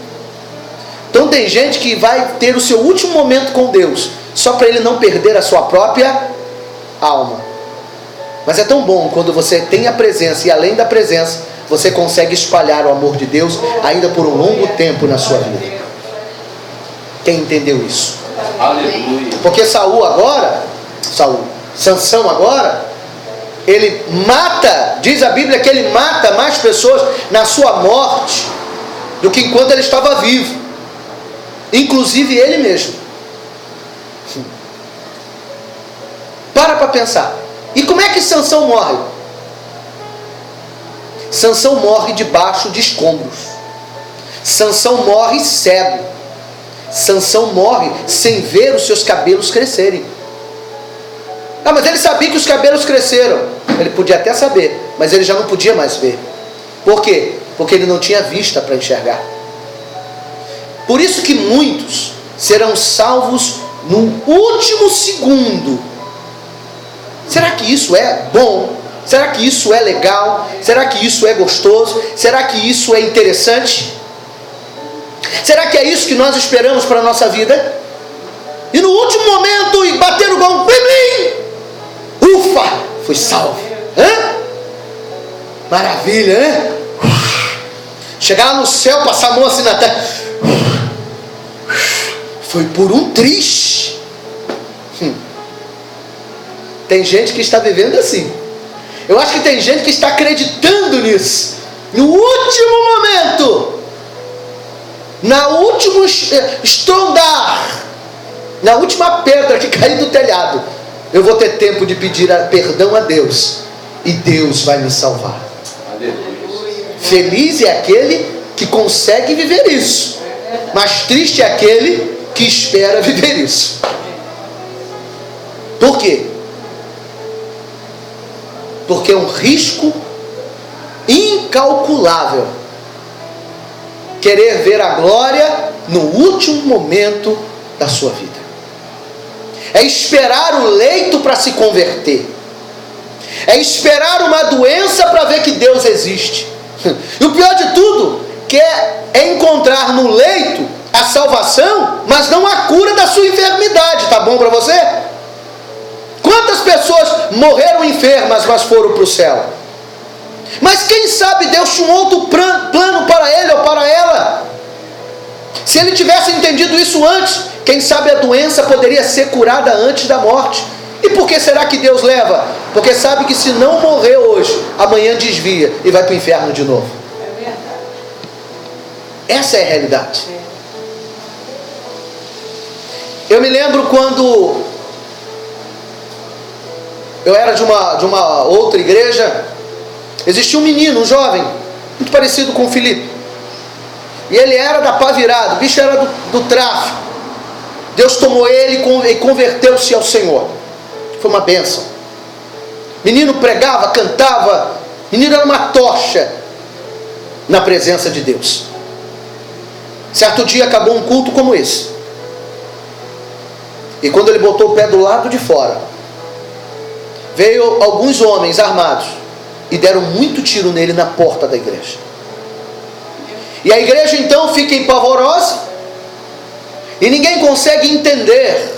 Então tem gente que vai ter o seu último momento com Deus, só para ele não perder a sua própria alma. Mas é tão bom quando você tem a presença, e além da presença, você consegue espalhar o amor de Deus ainda por um longo tempo na sua vida. Quem entendeu isso? Aleluia. Porque Sansão agora, ele mata, diz a Bíblia que ele mata mais pessoas na sua morte do que enquanto ele estava vivo, inclusive ele mesmo. Para pensar. E como é que Sansão morre? Sansão morre debaixo de escombros. Sansão morre cego. Sansão morre sem ver os seus cabelos crescerem. Mas ele sabia que os cabelos cresceram. Ele podia até saber, mas ele já não podia mais ver. Por quê? Porque ele não tinha vista para enxergar. Por isso que muitos serão salvos no último segundo. Será que isso é bom? Será que isso é legal? Será que isso é gostoso? Será que isso é interessante? Será que é isso que nós esperamos para a nossa vida? E no último momento, e bater o gol, ufa, fui salvo. Maravilha, né? Chegar lá no céu, passar a mão assim na terra. Foi por um triz. Tem gente que está vivendo assim. Eu acho que tem gente que está acreditando nisso. No último momento, na última estrondar, na última pedra que cair do telhado, eu vou ter tempo de pedir perdão a Deus, e Deus vai me salvar. Feliz é aquele que consegue viver isso, mas triste é aquele que espera viver isso. Por quê? Porque é um risco incalculável querer ver a glória no último momento da sua vida. É esperar o leito para se converter. É esperar uma doença para ver que Deus existe. E o pior de tudo, que é encontrar no leito a salvação, mas não a cura da sua enfermidade. Tá bom para você? Quantas pessoas morreram enfermas, mas foram para o céu. Mas quem sabe Deus tinha um outro plano para ele ou para ela. Se ele tivesse entendido isso antes, quem sabe a doença poderia ser curada antes da morte. E por que será que Deus leva? Porque sabe que se não morrer hoje, amanhã desvia e vai para o inferno de novo. É verdade. Essa é a realidade. Eu me lembro quando eu era de uma outra igreja, existia um menino, um jovem, muito parecido com o Felipe. E ele era da pá virada, o bicho era do tráfico. Deus tomou ele e converteu-se ao Senhor. Foi uma bênção. Menino pregava, cantava. Menino era uma tocha na presença de Deus. Certo dia acabou um culto como esse. E quando ele botou o pé do lado de fora, veio alguns homens armados e deram muito tiro nele na porta da igreja. E a igreja então fica empavorosa e ninguém consegue entender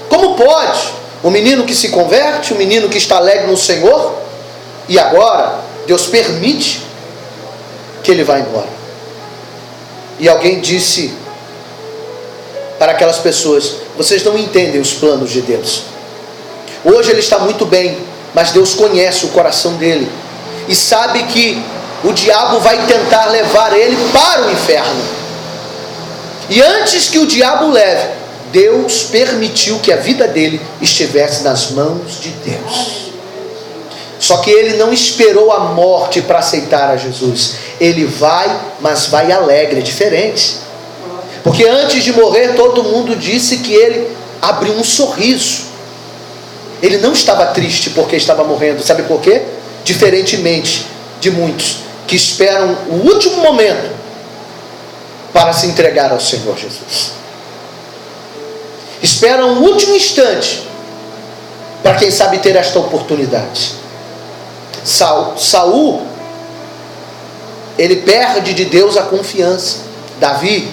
como pode o menino que se converte, o menino que está alegre no Senhor, e agora Deus permite que ele vá embora. E alguém disse para aquelas pessoas: vocês não entendem os planos de Deus. Hoje ele está muito bem, mas Deus conhece o coração dele e sabe que o diabo vai tentar levar ele para o inferno. E antes que o diabo leve, Deus permitiu que a vida dele estivesse nas mãos de Deus. Só que ele não esperou a morte para aceitar a Jesus. Ele vai, mas vai alegre, diferente. Porque antes de morrer, todo mundo disse que ele abriu um sorriso. Ele não estava triste porque estava morrendo. Sabe por quê? Diferentemente de muitos que esperam o último momento para se entregar ao Senhor Jesus. Esperam o último instante para, quem sabe, ter esta oportunidade. Saul, ele perde de Deus a confiança. Davi,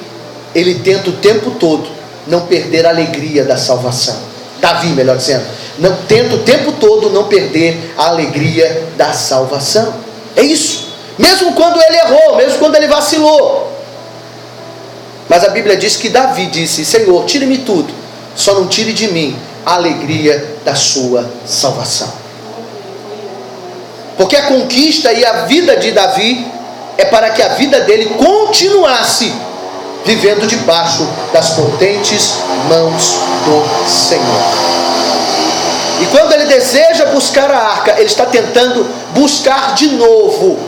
ele tenta o tempo todo não perder a alegria da salvação. Davi, melhor dizendo, não tenta o tempo todo não perder a alegria da salvação. É isso. Mesmo quando ele errou, mesmo quando ele vacilou. Mas a Bíblia diz que Davi disse: Senhor, tire-me tudo, só não tire de mim a alegria da sua salvação. Porque a conquista e a vida de Davi é para que a vida dele continuasse vivendo debaixo das potentes mãos do Senhor. E quando ele deseja buscar a arca, ele está tentando buscar de novo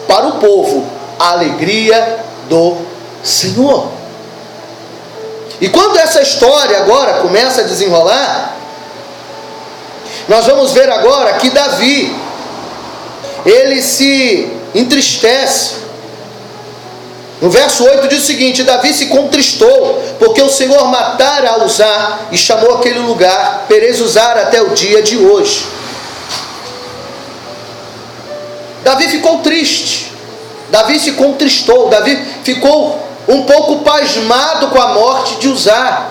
para o povo a alegria do Senhor. E quando essa história agora começa a desenrolar, nós vamos ver agora que Davi, ele se entristece. No verso 8 diz o seguinte: Davi se contristou, porque o Senhor matara Uzá, e chamou aquele lugar Perez-Uzar até o dia de hoje. Davi ficou triste, Davi se contristou, Davi ficou um pouco pasmado com a morte de Uzá.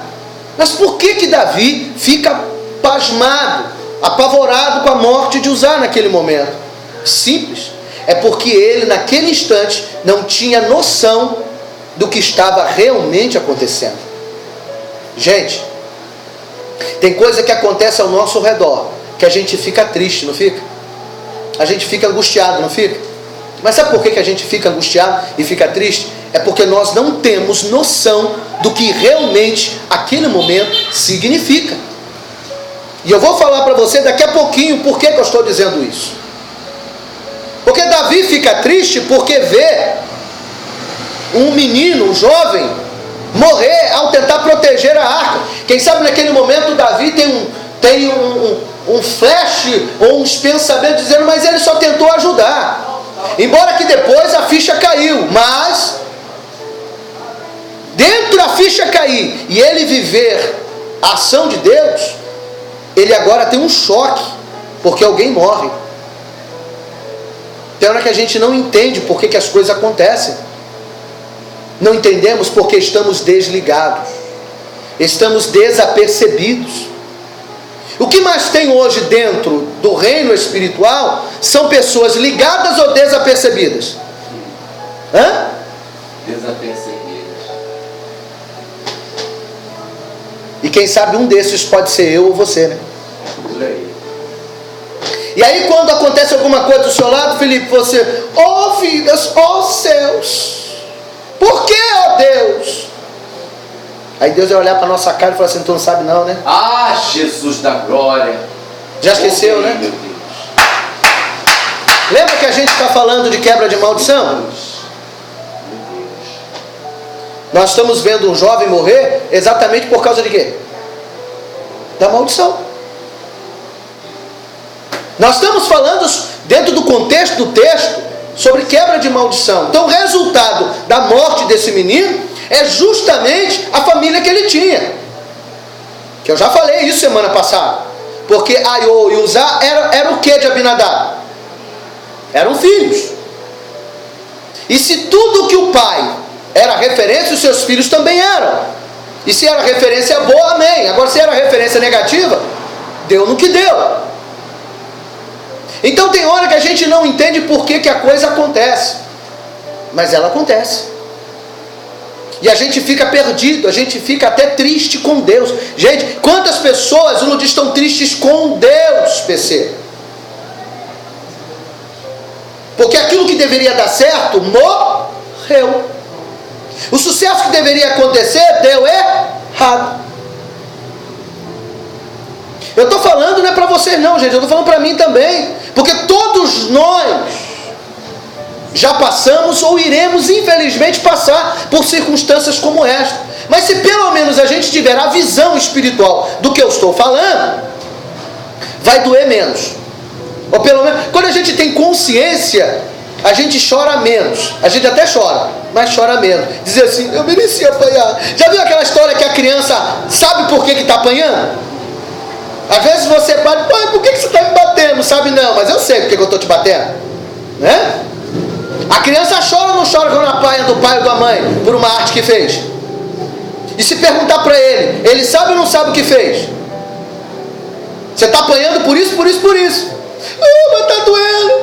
Mas por que Davi fica pasmado, apavorado com a morte de Uzá naquele momento? Simples, é porque ele naquele instante não tinha noção do que estava realmente acontecendo. Gente, tem coisa que acontece ao nosso redor que a gente fica triste, não fica? A gente fica angustiado, não fica? Mas sabe por que a gente fica angustiado e fica triste? É porque nós não temos noção do que realmente aquele momento significa. E eu vou falar para você daqui a pouquinho por que eu estou dizendo isso. Porque Davi fica triste porque vê um menino, um jovem, morrer ao tentar proteger a arca. Quem sabe naquele momento Davi tem um flash ou uns pensamentos dizendo: mas ele só tentou ajudar. Embora que depois a ficha caiu, mas dentro da ficha cair e ele viver a ação de Deus, ele agora tem um choque, porque alguém morre. Tem hora que a gente não entende por que as coisas acontecem. Não entendemos porque estamos desligados, estamos desapercebidos. O que mais tem hoje dentro do reino espiritual são pessoas ligadas ou desapercebidas? Hã? Desapercebidas. E quem sabe um desses pode ser eu ou você, né? Por aí. E aí quando acontece alguma coisa do seu lado, Felipe, você, ó vidas, ó céus, por que, ó Deus? Aí Deus vai olhar para nossa cara e falar assim, tu não sabe não, né? Ah, Jesus da glória. Já esqueceu, né? Meu Deus. Lembra que a gente está falando de quebra de maldição? Meu Deus. Nós estamos vendo um jovem morrer exatamente por causa de quê? Da maldição. Nós estamos falando dentro do contexto do texto sobre quebra de maldição. Então o resultado da morte desse menino é justamente a família que ele tinha. Que eu já falei isso semana passada. Porque Aiô e Uzá era o que de Abinadab? Eram filhos. E se tudo que o pai era referência, os seus filhos também eram. E se era referência boa, amém. Agora se era referência negativa, deu no que deu. Então tem hora que a gente não entende por que a coisa acontece. Mas ela acontece. E a gente fica perdido, a gente fica até triste com Deus. Gente, quantas pessoas hoje estão tristes com Deus, PC? Porque aquilo que deveria dar certo, morreu. O sucesso que deveria acontecer, deu errado. Eu estou falando não é para vocês não, gente, eu estou falando para mim também. Porque todos nós já passamos ou iremos infelizmente passar por circunstâncias como esta. Mas se pelo menos a gente tiver a visão espiritual do que eu estou falando, vai doer menos. Ou pelo menos, quando a gente tem consciência, a gente chora menos. A gente até chora, mas chora menos. Dizer assim, eu mereci apanhar. Já viu aquela história que a criança sabe por que está apanhando? Às vezes você bate, pai, por que você está me batendo? Sabe não, mas eu sei por que eu estou te batendo, né? A criança chora ou não chora quando apanha do pai ou da mãe por uma arte que fez? E se perguntar para ele sabe ou não sabe o que fez? Você está apanhando por isso, por isso, por isso. Mas está doendo.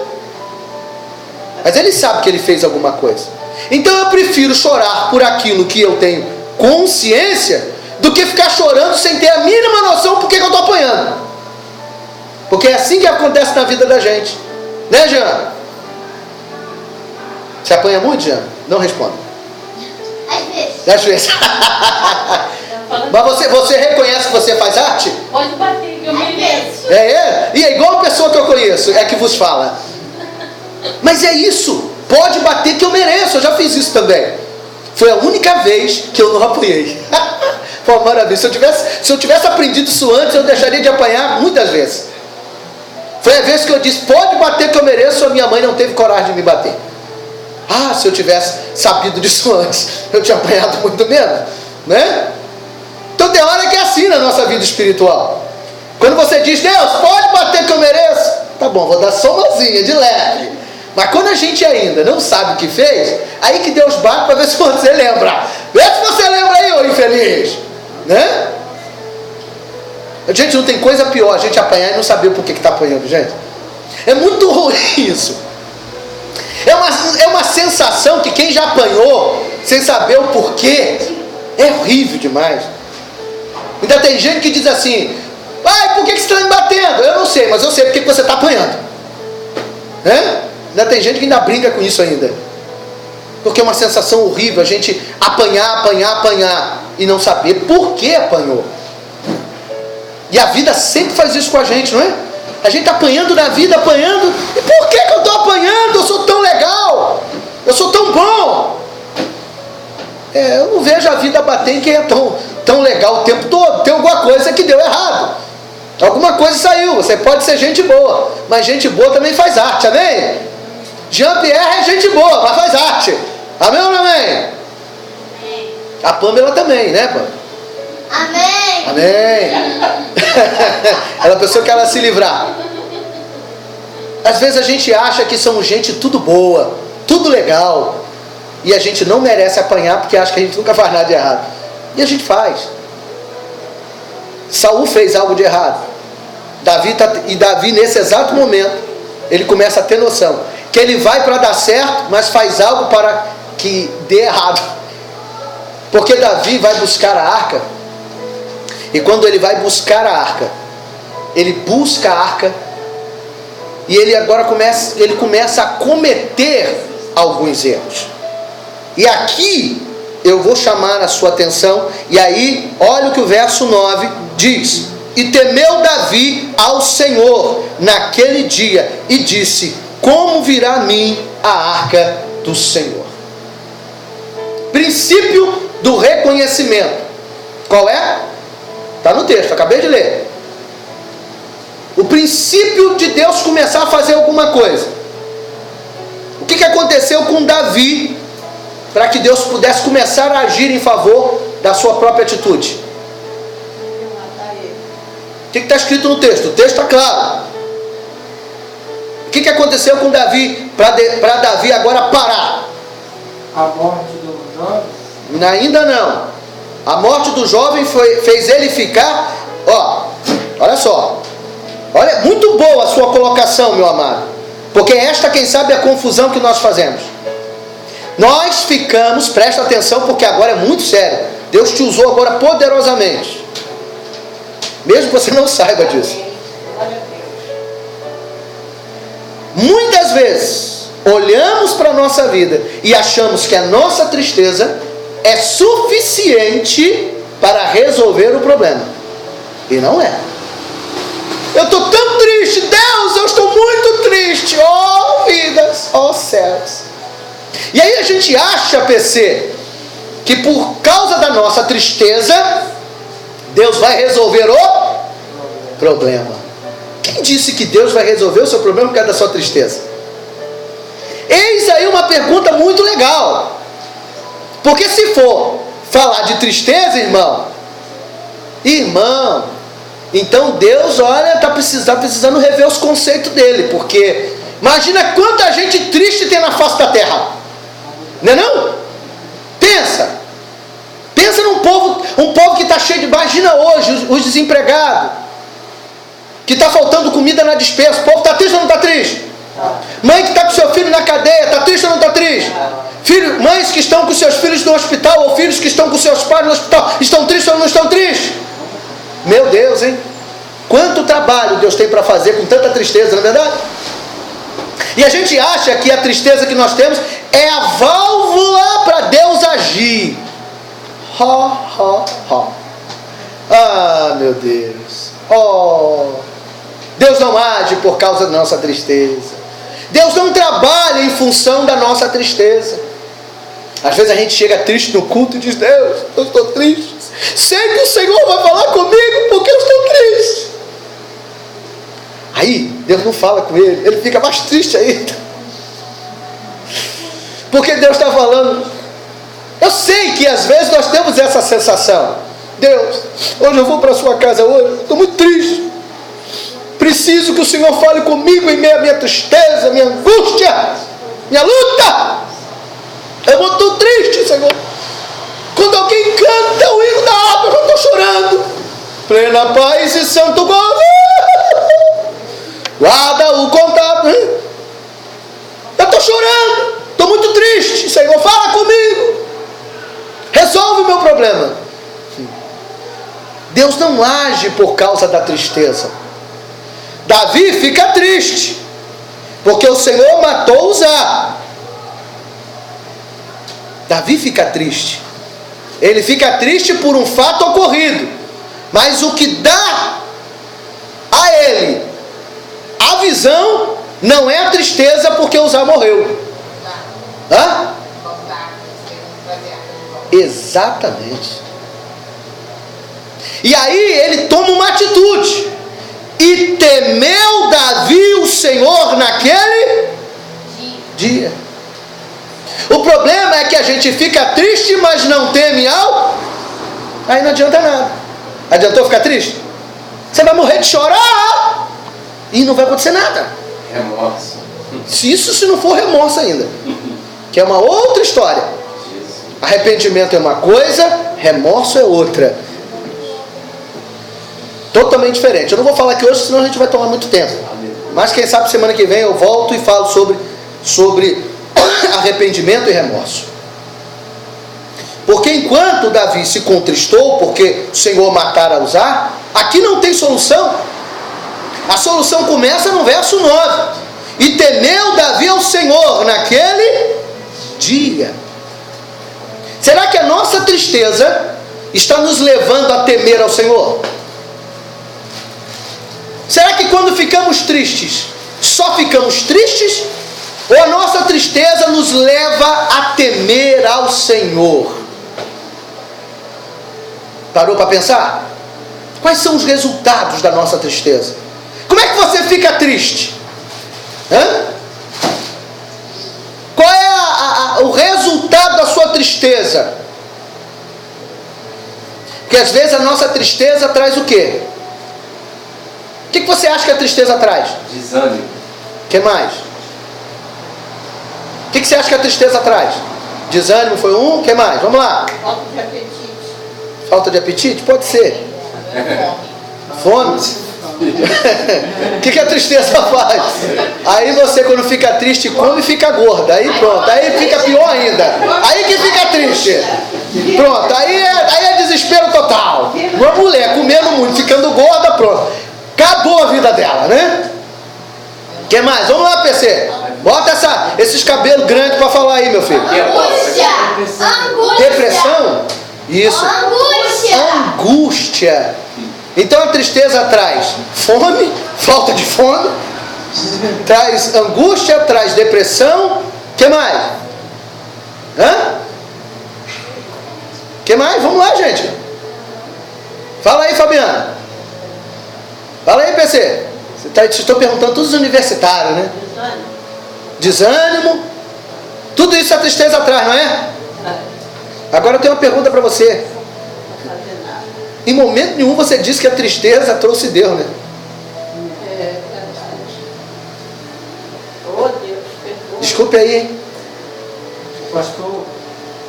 Mas ele sabe que ele fez alguma coisa. Então eu prefiro chorar por aquilo que eu tenho consciência do que ficar chorando sem ter a mínima noção por que eu estou apanhando. Porque é assim que acontece na vida da gente. Né, Jean? Você apanha muito, Jean? Não responda. Às vezes. Mas você reconhece que você faz arte? Pode bater, que eu mereço. E é igual a pessoa que eu conheço, é que vos fala. Mas é isso. Pode bater que eu mereço. Eu já fiz isso também. Foi a única vez que eu não apanhei. Foi uma maravilha. Se eu tivesse aprendido isso antes, eu deixaria de apanhar muitas vezes. Foi a vez que eu disse, pode bater que eu mereço, a minha mãe não teve coragem de me bater. Ah, se eu tivesse sabido disso antes, eu tinha apanhado muito menos, né? Então tem hora que é assim na nossa vida espiritual. Quando você diz, Deus, pode bater que eu mereço, tá bom, vou dar só umazinha, de leve. Mas quando a gente ainda não sabe o que fez, aí que Deus bate para ver se você lembra. Vê se você lembra aí, ô infeliz, né? Gente, não tem coisa pior a gente apanhar e não saber por que está apanhando, gente. É muito ruim isso. É uma sensação que quem já apanhou sem saber o porquê é horrível demais. Ainda tem gente que diz assim, pai, por que você está me batendo? Eu não sei, mas eu sei porque você está apanhando, né? Ainda tem gente que ainda brinca com isso ainda. Porque é uma sensação horrível a gente apanhar e não saber por que apanhou. E a vida sempre faz isso com a gente, não é? A gente está apanhando na vida, apanhando. E por que eu estou apanhando? Eu sou tão legal. Eu sou tão bom. Eu não vejo a vida bater em quem é tão legal o tempo todo. Tem alguma coisa que deu errado. Alguma coisa saiu. Você pode ser gente boa, mas gente boa também faz arte, amém? Jean-Pierre é gente boa, mas faz arte. Amém ou não amém? A Pamela também, né, Pamela? Amém. Amém. Ela pensou que ela ia se livrar. Às vezes a gente acha que somos gente tudo boa, tudo legal, e a gente não merece apanhar porque acha que a gente nunca faz nada de errado. E a gente faz. Saul fez algo de errado. Davi nesse exato momento, ele começa a ter noção que ele vai para dar certo, mas faz algo para que dê errado. Porque Davi vai buscar a arca, e quando ele vai buscar a arca, ele busca a arca, e ele agora começa a cometer alguns erros. E aqui eu vou chamar a sua atenção, e aí olha o que o verso 9 diz: e temeu Davi ao Senhor naquele dia, e disse: como virá a mim a arca do Senhor? Princípio do reconhecimento. Qual é? Está no texto, acabei de ler. O princípio de Deus começar a fazer alguma coisa. O que aconteceu com Davi para que Deus pudesse começar a agir em favor da sua própria atitude? O que está escrito no texto? O texto está claro. O que aconteceu com Davi para Davi agora parar? A morte do jovem? Ainda não. A morte do jovem fez ele ficar. Olha só. Olha, muito boa a sua colocação, meu amado. Porque esta, quem sabe, é a confusão que nós fazemos. Nós ficamos, presta atenção, porque agora é muito sério. Deus te usou agora poderosamente. Mesmo que você não saiba disso. Muitas vezes olhamos para a nossa vida e achamos que a nossa tristeza é suficiente para resolver o problema. E não é. Eu estou tão triste, Deus, eu estou muito triste. Oh vidas, oh céus. E aí a gente acha, PC, que por causa da nossa tristeza, Deus vai resolver o problema. Quem disse que Deus vai resolver o seu problema por causa da sua tristeza? Eis aí uma pergunta muito legal. Porque se for falar de tristeza, irmão, então Deus, olha, está precisando rever os conceitos dele. Porque imagina quanta gente triste tem na face da terra. Não é não? Pensa num povo que está cheio de... Imagina hoje os desempregados, que está faltando comida na despensa. O povo está triste ou não está triste? Mãe que está com seu filho na cadeia, está triste ou não está triste? Mães que estão com seus filhos no hospital, ou filhos que estão com seus pais no hospital, estão tristes ou não estão tristes? Meu Deus, hein? Quanto trabalho Deus tem para fazer com tanta tristeza, não é verdade? E a gente acha que a tristeza que nós temos é a válvula para Deus agir. Ah, meu Deus. Deus não age por causa da nossa tristeza. Deus não trabalha em função da nossa tristeza. Às vezes a gente chega triste no culto e diz: Deus, eu estou triste. Sei que o Senhor vai falar comigo porque eu estou triste. Aí Deus não fala com ele, ele fica mais triste ainda. Porque Deus está falando. Eu sei que às vezes nós temos essa sensação: Deus, hoje eu vou para a sua casa hoje, estou muito triste. Preciso que o Senhor fale comigo em meio à minha tristeza, minha angústia, minha luta. Eu estou triste, Senhor. Quando alguém canta o hino da harpa, eu estou chorando. Plena paz e santo gozo, guarda o contato. Eu estou chorando, estou muito triste. Senhor, fala comigo, resolve o meu problema. Deus não age por causa da tristeza. Davi fica triste porque o Senhor matou Uzá. Davi fica triste. Ele fica triste por um fato ocorrido, mas o que dá a ele a visão não é a tristeza porque Uzá morreu. Hã? Exatamente. E aí ele toma uma atitude. E temeu Davi o Senhor naquele dia. O problema é que a gente fica triste, mas não teme ao... Aí não adianta nada. Adiantou ficar triste? Você vai morrer de chorar e não vai acontecer nada. Remorso. Se não for remorso ainda, que é uma outra história. Arrependimento é uma coisa, remorso é outra. Estou totalmente diferente. Eu não vou falar aqui hoje, senão a gente vai tomar muito tempo. Mas quem sabe semana que vem eu volto e falo sobre arrependimento e remorso. Porque enquanto Davi se contristou, porque o Senhor matara Uzá, aqui não tem solução. A solução começa no verso 9. E temeu Davi ao Senhor naquele dia. Será que a nossa tristeza está nos levando a temer ao Senhor? Será que quando ficamos tristes, só ficamos tristes? Ou a nossa tristeza nos leva a temer ao Senhor? Parou para pensar? Quais são os resultados da nossa tristeza? Como é que você fica triste? Qual é o resultado da sua tristeza? Porque às vezes a nossa tristeza traz o quê? O que você acha que a tristeza traz? Desânimo. O que mais? O que você acha que a tristeza traz? Desânimo foi um, o que mais? Vamos lá. Falta de apetite. Falta de apetite? Pode ser. Fome? O que a tristeza faz? Aí você, quando fica triste, come e fica gorda. Aí pronto, aí fica pior ainda. Aí que fica triste. Pronto, aí é desespero total. Uma mulher comendo muito, ficando gorda, pronto. Acabou a vida dela, né? O que mais? Vamos lá, PC. Bota esses cabelos grandes para falar aí, meu filho. Angústia. Depressão? Isso. Angústia. Então a tristeza traz fome, falta de fome, traz angústia, traz depressão. O que mais? O que mais? Vamos lá, gente. Fala aí, Fabiana. Fala aí, PC. Estou perguntando todos os universitários, né? Desânimo. Tudo isso a tristeza traz, não é? Agora eu tenho uma pergunta para você. Em momento nenhum você disse que a tristeza trouxe Deus, né? Oh, Deus, perdoa. Desculpe aí, hein? Pastor,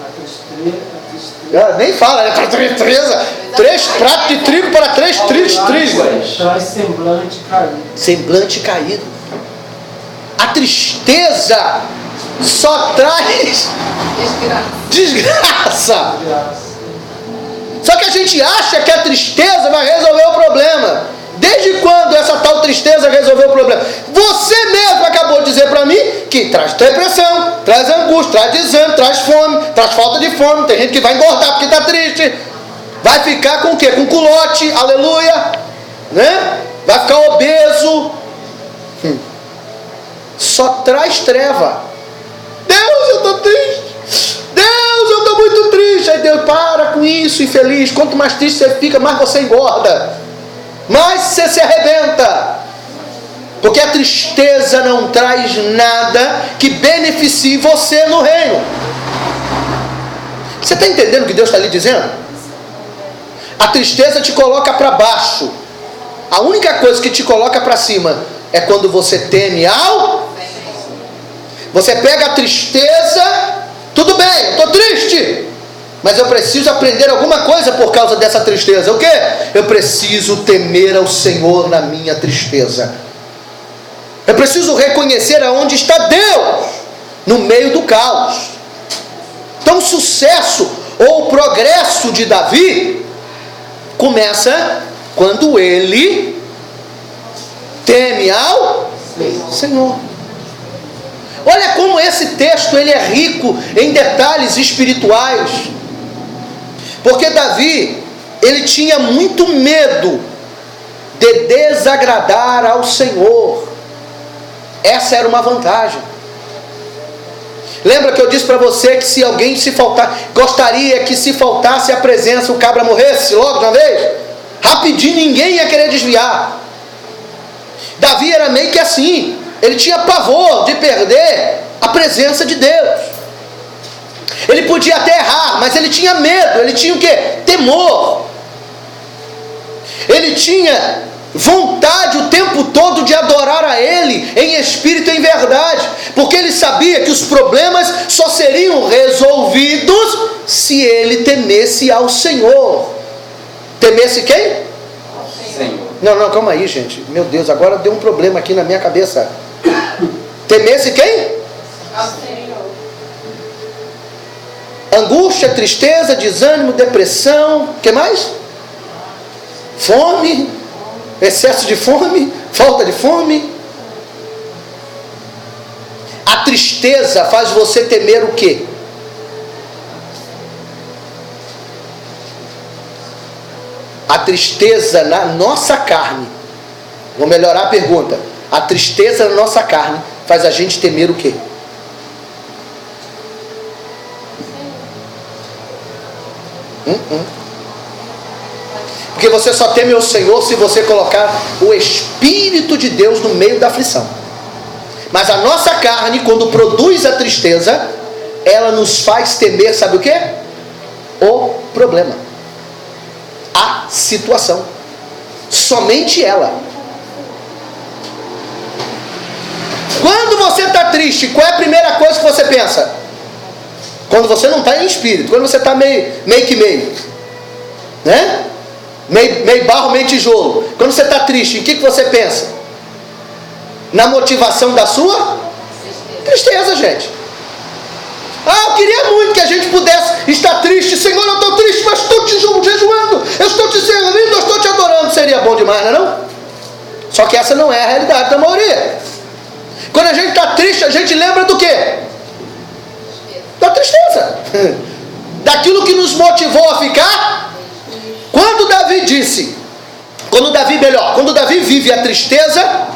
a tristeza. Nem fala, né? Tristeza. 3 pratos de trigo para 3 tristes. Traz semblante caído. Semblante caído. A tristeza só traz desgraça. Só que a gente acha que a tristeza vai resolver o problema. Desde quando essa tal tristeza resolveu o problema? Você mesmo acabou de dizer para mim que traz depressão, traz angústia, traz desânimo, traz fome, traz falta de fome. Tem gente que vai engordar porque está triste. Vai ficar com o quê? Com culote, aleluia, né? Vai ficar obeso. Só traz treva. Deus, eu estou triste. Deus, eu estou muito triste. Aí Deus, para com isso, infeliz. Quanto mais triste você fica, mais você engorda, mais você se arrebenta. Porque a tristeza não traz nada que beneficie você no reino. Você está entendendo o que Deus está lhe dizendo? A tristeza te coloca para baixo. A única coisa que te coloca para cima é quando você teme ao... Você pega a tristeza, tudo bem, eu estou triste, mas eu preciso aprender alguma coisa por causa dessa tristeza. O quê? Eu preciso temer ao Senhor na minha tristeza. Eu preciso reconhecer aonde está Deus no meio do caos. Então o sucesso ou o progresso de Davi começa quando ele teme ao Senhor. Olha como esse texto ele é rico em detalhes espirituais. Porque Davi, ele tinha muito medo de desagradar ao Senhor. Essa era uma vantagem. Lembra que eu disse para você que se alguém se faltar, gostaria que se faltasse a presença, o cabra morresse logo de uma vez? Rapidinho ninguém ia querer desviar. Davi era meio que assim. Ele tinha pavor de perder a presença de Deus. Ele podia até errar, mas ele tinha medo. Ele tinha o quê? Temor. Ele tinha vontade o tempo todo de adorar a Ele em espírito e em verdade, porque ele sabia que os problemas só seriam resolvidos se ele temesse ao Senhor. Temesse quem? Senhor. Não, calma aí, gente. Meu Deus, agora deu um problema aqui na minha cabeça. Temesse quem? Ao Senhor. Angústia, tristeza, desânimo, depressão. O que mais? Fome. Excesso de fome. Falta de fome. A tristeza faz você temer o quê? A tristeza na nossa carne. Vou melhorar a pergunta. A tristeza na nossa carne faz a gente temer o quê? Porque você só teme o Senhor se você colocar o Espírito de Deus no meio da aflição. Mas a nossa carne, quando produz a tristeza, ela nos faz temer, sabe o quê? O problema. A situação. Somente ela. Quando você está triste, qual é a primeira coisa que você pensa? Quando você não está em espírito, quando você está meio que meio, né? Meio barro, meio tijolo. Quando você está triste, em que você pensa? Na motivação da sua tristeza, gente. Eu queria muito que a gente pudesse estar triste. Senhor, eu estou triste, mas estou te jejuando, eu estou te servindo, eu estou te adorando. Seria bom demais, não é não? Só que essa não é a realidade da maioria. Quando a gente está triste, a gente lembra do quê? Da tristeza. Daquilo que nos motivou a ficar. Quando Davi vive a tristeza,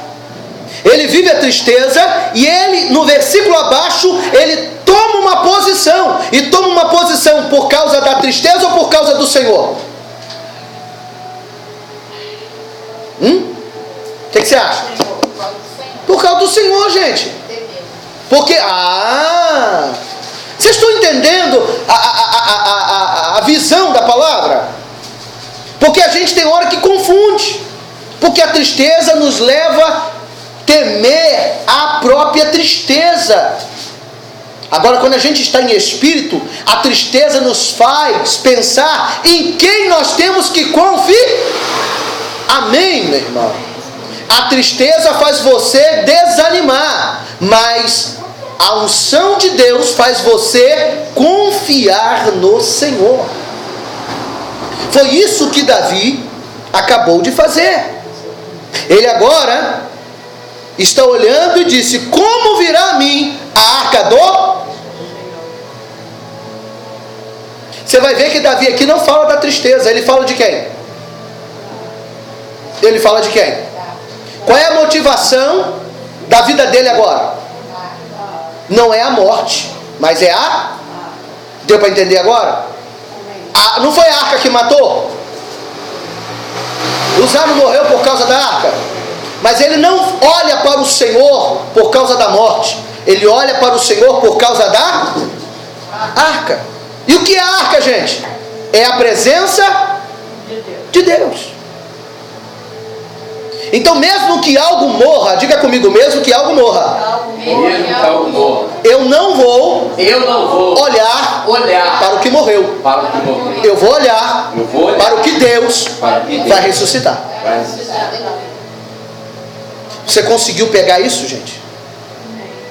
ele vive a tristeza e ele, no versículo abaixo, ele toma uma posição. E toma uma posição por causa da tristeza ou por causa do Senhor? O que você acha? Por causa do Senhor, gente. Porque, vocês estão entendendo a visão da palavra? Porque a gente tem hora que confunde. Porque a tristeza nos leva a temer a própria tristeza. Agora, quando a gente está em espírito, a tristeza nos faz pensar em quem nós temos que confiar. Amém, meu irmão? A tristeza faz você desanimar, mas a unção de Deus faz você confiar no Senhor. Foi isso que Davi acabou de fazer. Ele agora está olhando e disse: como virá a mim a arca do... Você vai ver que Davi aqui não fala da tristeza. Ele fala de quem? Ele fala de quem? Qual é a motivação da vida dele agora? Não é a morte, mas é a... Deu para entender agora? Não foi a arca que matou? Uzá não morreu por causa da arca, mas ele não olha para o Senhor por causa da morte. Ele olha para o Senhor por causa da arca. E o que é a arca, gente? É a presença de Deus. Então, mesmo que algo morra, diga comigo, mesmo que algo morra, eu não vou olhar para o que morreu. Eu vou olhar para o que Deus vai ressuscitar. Você conseguiu pegar isso, gente?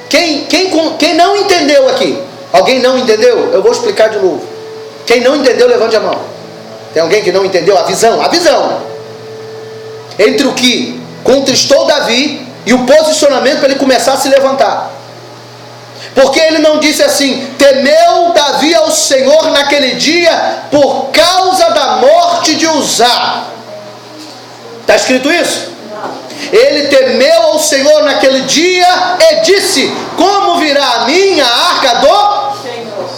Quem não entendeu aqui? Alguém não entendeu? Eu vou explicar de novo. Quem não entendeu, levante a mão. Tem alguém que não entendeu? A visão. Entre o que contristou Davi e o posicionamento para ele começar a se levantar. Porque ele não disse assim: temeu Davi ao Senhor naquele dia por causa da morte de Uzá. Está escrito isso? Ele temeu ao Senhor naquele dia e disse: como virá a mim a arca do Senhor?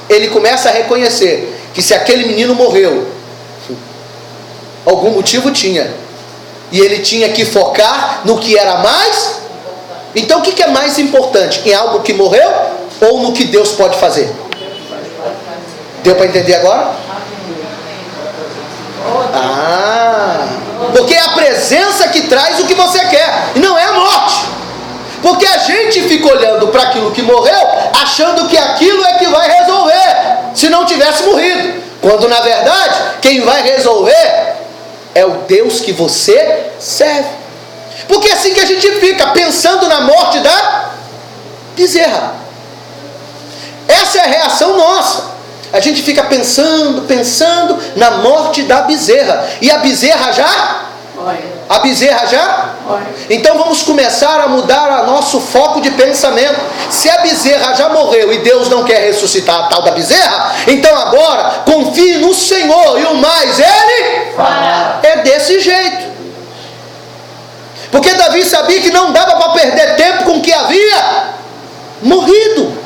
Ele começa a reconhecer que se aquele menino morreu, algum motivo tinha. E ele tinha que focar no que era mais. Então o que é mais importante? Em algo que morreu ou no que Deus pode fazer? Deu para entender agora? Porque é a presença que traz o que você quer, e não é a morte. Porque a gente fica olhando para aquilo que morreu, achando que aquilo é que vai resolver, se não tivesse morrido. Quando na verdade, quem vai resolver é o Deus que você serve. Porque é assim que a gente fica, pensando na morte da bezerra. Essa é a reação nossa. A gente fica pensando na morte da bezerra. E a bezerra já? A bezerra já? Então vamos começar a mudar o nosso foco de pensamento. Se a bezerra já morreu e Deus não quer ressuscitar a tal da bezerra, então agora confie no Senhor e o mais Ele fará. É desse jeito. Porque Davi sabia que não dava para perder tempo com o que havia morrido.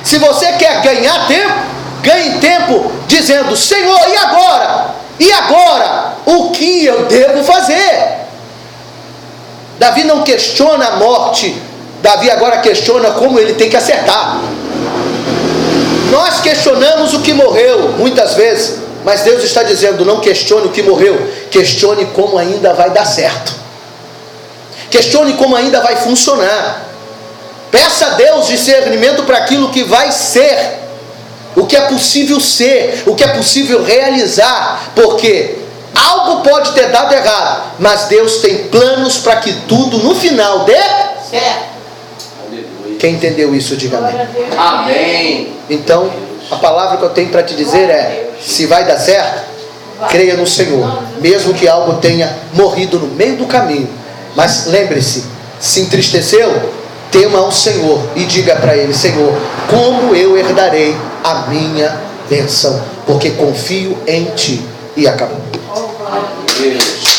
Se você quer ganhar tempo, ganhe tempo dizendo: Senhor, e agora? E agora? O que eu devo fazer? Davi não questiona a morte. Davi agora questiona como ele tem que acertar. Nós questionamos o que morreu muitas vezes, mas Deus está dizendo: não questione o que morreu, questione como ainda vai dar certo, questione como ainda vai funcionar. Peça a Deus discernimento para aquilo que vai ser, o que é possível ser, o que é possível realizar, porque algo pode ter dado errado, mas Deus tem planos para que tudo no final dê certo. Quem entendeu isso, diga amém. Amém. Então, a palavra que eu tenho para te dizer é: se vai dar certo, creia no Senhor, mesmo que algo tenha morrido no meio do caminho. Mas lembre-se, se entristeceu, tema ao Senhor e diga para Ele: Senhor, como eu herdarei a minha bênção? Porque confio em Ti. E acabou. Deus.